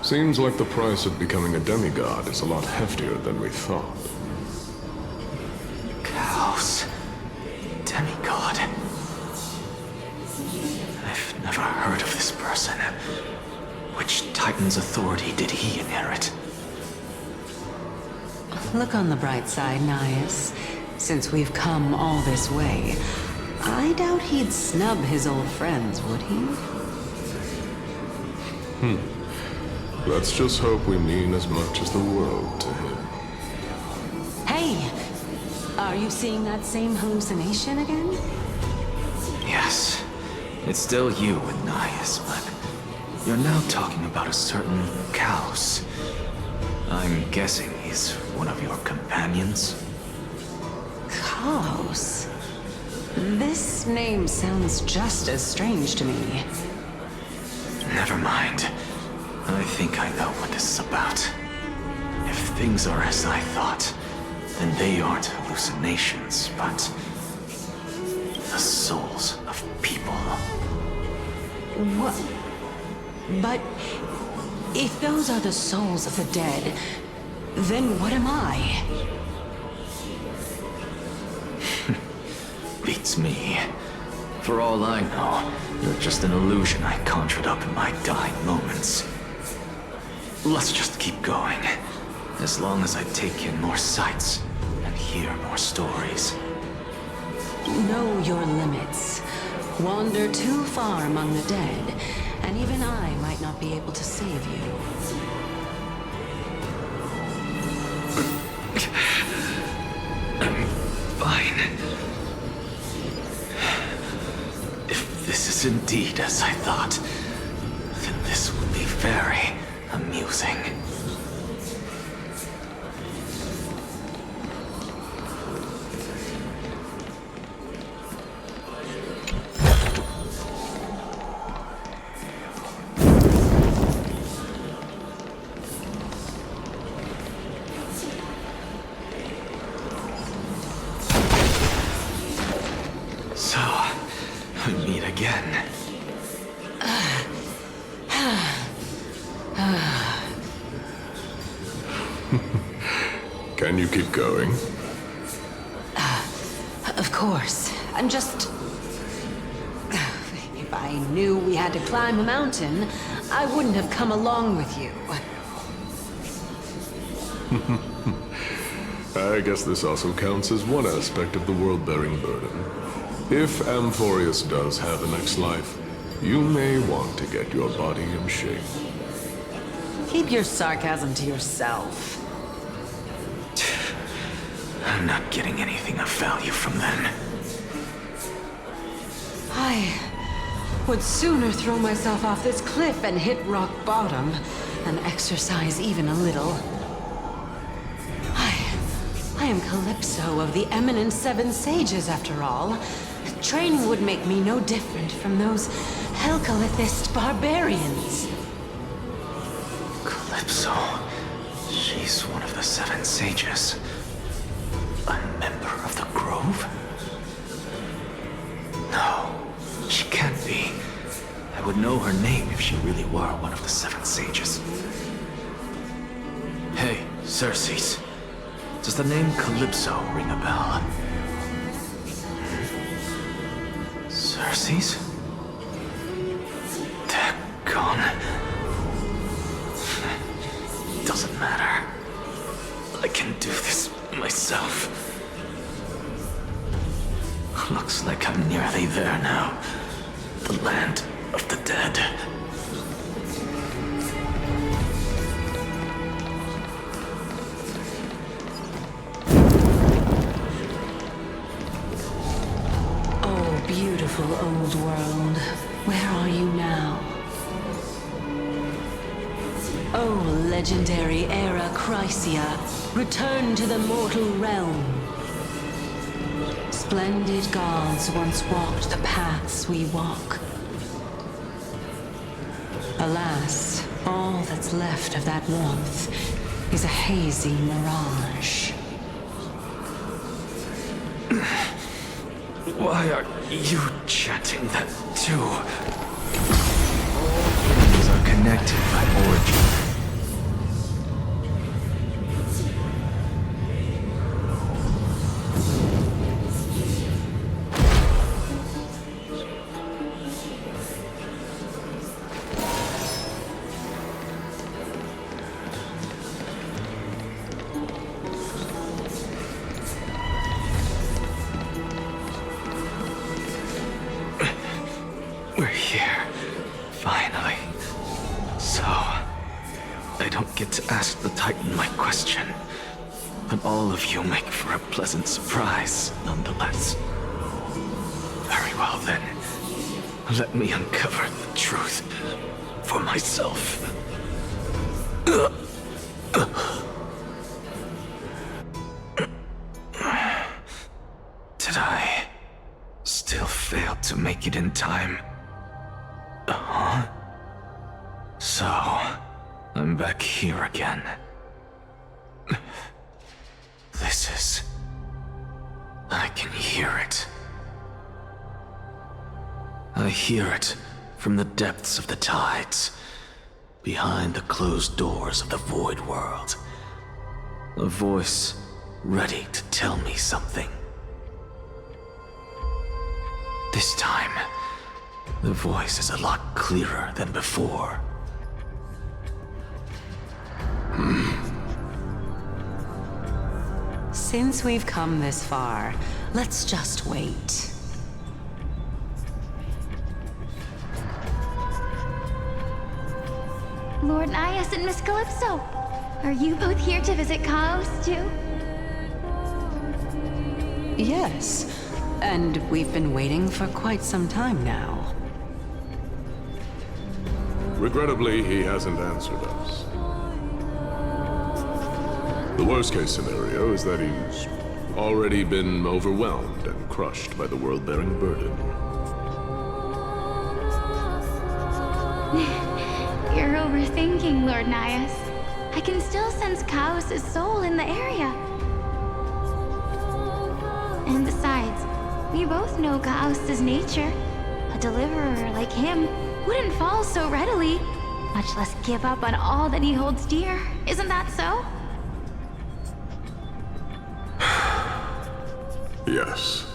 Seems like the price of becoming a demigod is a lot heftier than we thought. Kaos. Demigod. I've never heard of this person. Which Titan's authority did he inherit? Look on the bright side, Nias. Since we've come all this way, I doubt he'd snub his old friends, would he? Let's just hope we mean as much as the world to him. Hey! Are you seeing that same hallucination again? Yes. It's still you and Nias, but you're now talking about a certain Kaos. I'm guessing he's one of your companions? Kaos? This name sounds just as strange to me. Never mind. I think I know what this is about. If things are as I thought, then they aren't hallucinations, but the souls of people. What? But if those are the souls of the dead, then what am I? Beats me. For all I know, you're just an illusion I conjured up in my dying moments. Let's just keep going. As long as I take in more sights and hear more stories. Know your limits. Wander too far among the dead, and even I might not be able to save you. Fine. If this is indeed as I thought, then this will be very amusing. So, we meet again. Can you keep going? Of course. I'm just... If I knew we had to climb a mountain, I wouldn't have come along with you. I guess this also counts as one aspect of the world-bearing burden. If Amphorius does have a next life, you may want to get your body in shape. Keep your sarcasm to yourself. I'm not getting anything of value from them. I would sooner throw myself off this cliff and hit rock bottom than exercise even a little. I am Calypso of the eminent Seven Sages, after all. Training would make me no different from those Helcalithist barbarians. Calypso. She's one of the Seven Sages. A member of the Grove? No, she can't be. I would know her name if she really were one of the Seven Sages. Hey, Circes. Does the name Calypso ring a bell? Circes? Daggone. Doesn't matter. I can do this myself. Looks like I'm nearly there now. The land of the dead. Oh, beautiful old world. Where are you now? Oh, legendary era Chrysia, return to the mortal realm. Splendid gods once walked the paths we walk. Alas, all that's left of that warmth is a hazy mirage. Why are you chanting that too? All things are connected by origin. We're here, finally. So, I don't get to ask the Titan my question, but all of you make for a pleasant surprise, nonetheless. Very well then, let me uncover the truth for myself. Did I still fail to make it in time? Huh? So, I'm back here again. This is... I can hear it. I hear it from the depths of the tides, behind the closed doors of the void world. A voice ready to tell me something. This time, the voice is a lot clearer than before. Since we've come this far, let's just wait. Lord Nias and Miss Calypso. Are you both here to visit Chaos, too? Yes, and we've been waiting for quite some time now. Regrettably, he hasn't answered us. The worst-case scenario is that he's already been overwhelmed and crushed by the world-bearing burden. You're overthinking, Lord Nias. I can still sense Chaos' soul in the area. And besides, we both know Chaos' nature. A deliverer like him wouldn't fall so readily, much less give up on all that he holds dear. Isn't that so? Yes,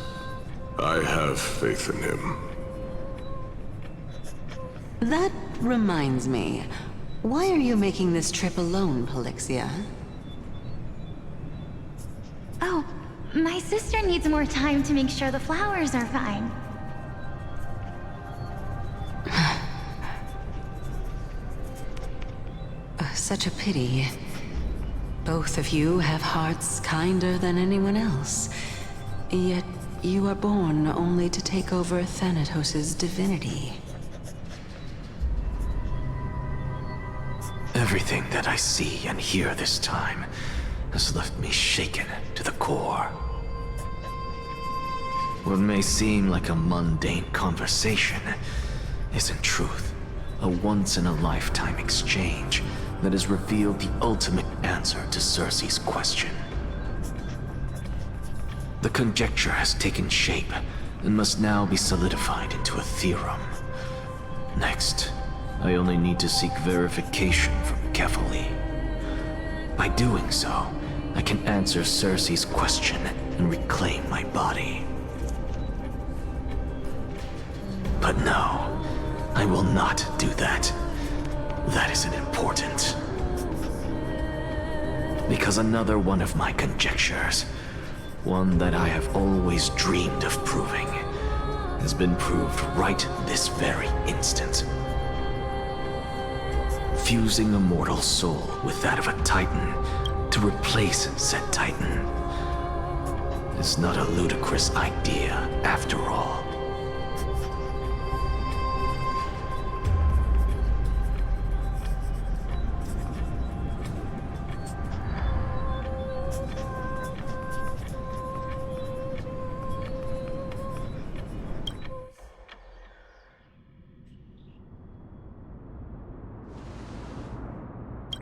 I have faith in him. That reminds me. Why are you making this trip alone, Polixia? Oh, my sister needs more time to make sure the flowers are fine. Such a pity. Both of you have hearts kinder than anyone else. Yet you are born only to take over Thanatos' divinity. Everything that I see and hear this time has left me shaken to the core. What may seem like a mundane conversation is in truth a once-in-a-lifetime exchange that has revealed the ultimate answer to Circe's question. The conjecture has taken shape and must now be solidified into a theorem. Next, I only need to seek verification from Kefali. By doing so, I can answer Circe's question and reclaim my body. But no, I will not do that. That isn't important. Because another one of my conjectures, one that I have always dreamed of proving, has been proved right this very instant. Fusing a mortal soul with that of a Titan to replace said Titan is not a ludicrous idea after all.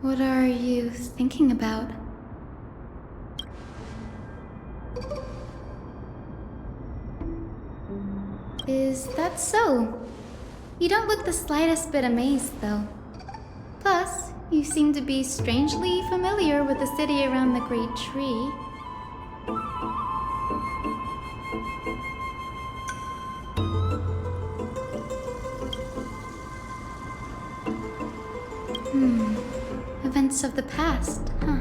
What are you thinking about? Is that so? You don't look the slightest bit amazed, though. Plus, you seem to be strangely familiar with the city around the Great Tree. Events of the past, huh?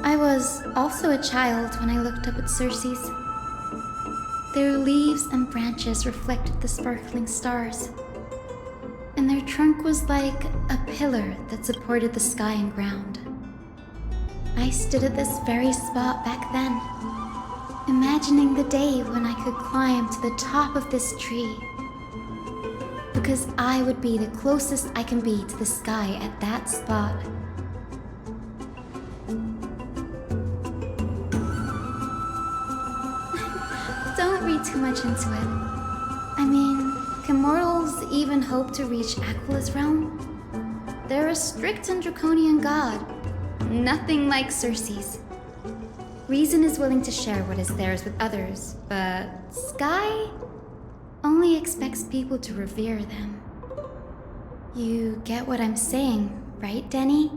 I was also a child when I looked up at Circe's. Their leaves and branches reflected the sparkling stars, and their trunk was like a pillar that supported the sky and ground. I stood at this very spot back then, imagining the day when I could climb to the top of this tree, because I would be the closest I can be to the sky at that spot. Don't read too much into it. I mean, can mortals even hope to reach Aquila's realm? They're a strict and draconian god, nothing like Circe's. Reason is willing to share what is theirs with others, but Sky only expects people to revere them. You get what I'm saying, right, Denny?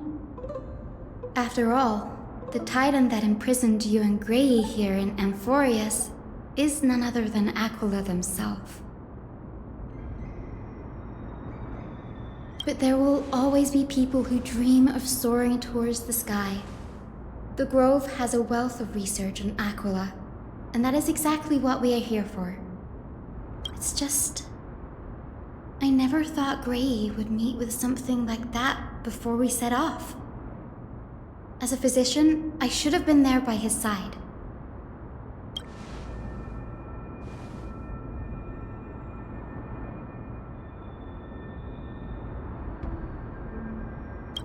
After all, the Titan that imprisoned you and Grey here in Amphorius is none other than Aquila themselves. But there will always be people who dream of soaring towards the sky. The Grove has a wealth of research on Aquila, and that is exactly what we are here for. It's just I never thought Gray would meet with something like that before we set off. As a physician, I should have been there by his side.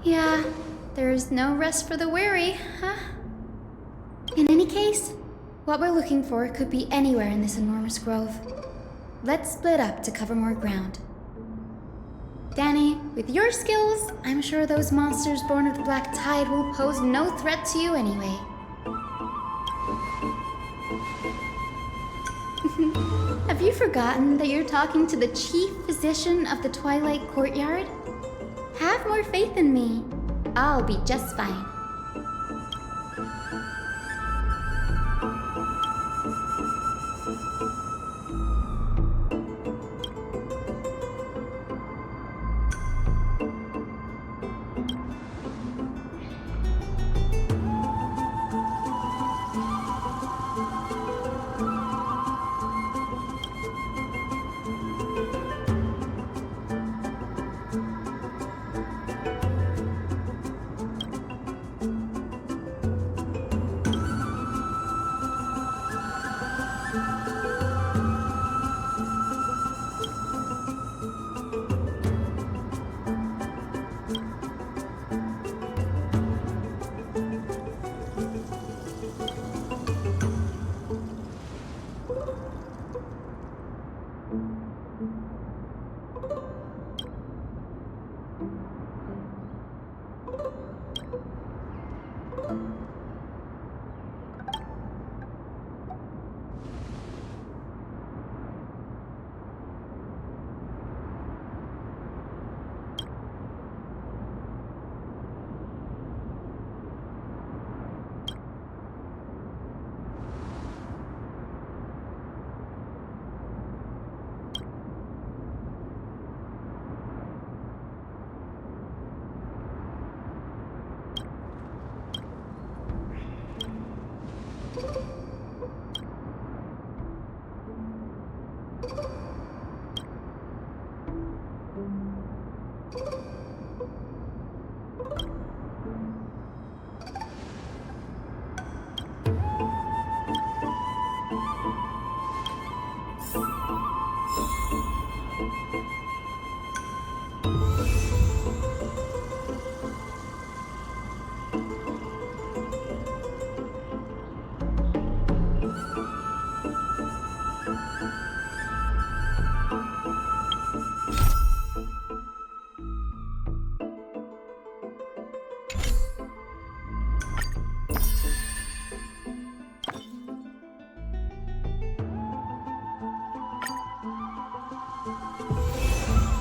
Yeah, there's no rest for the weary, huh? In any case, what we're looking for could be anywhere in this enormous grove. Let's split up to cover more ground. Danny, with your skills, I'm sure those monsters born of the Black Tide will pose no threat to you anyway. Have you forgotten that you're talking to the chief physician of the Twilight Courtyard? Have more faith in me. I'll be just fine.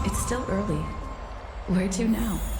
It's still early. Where to now?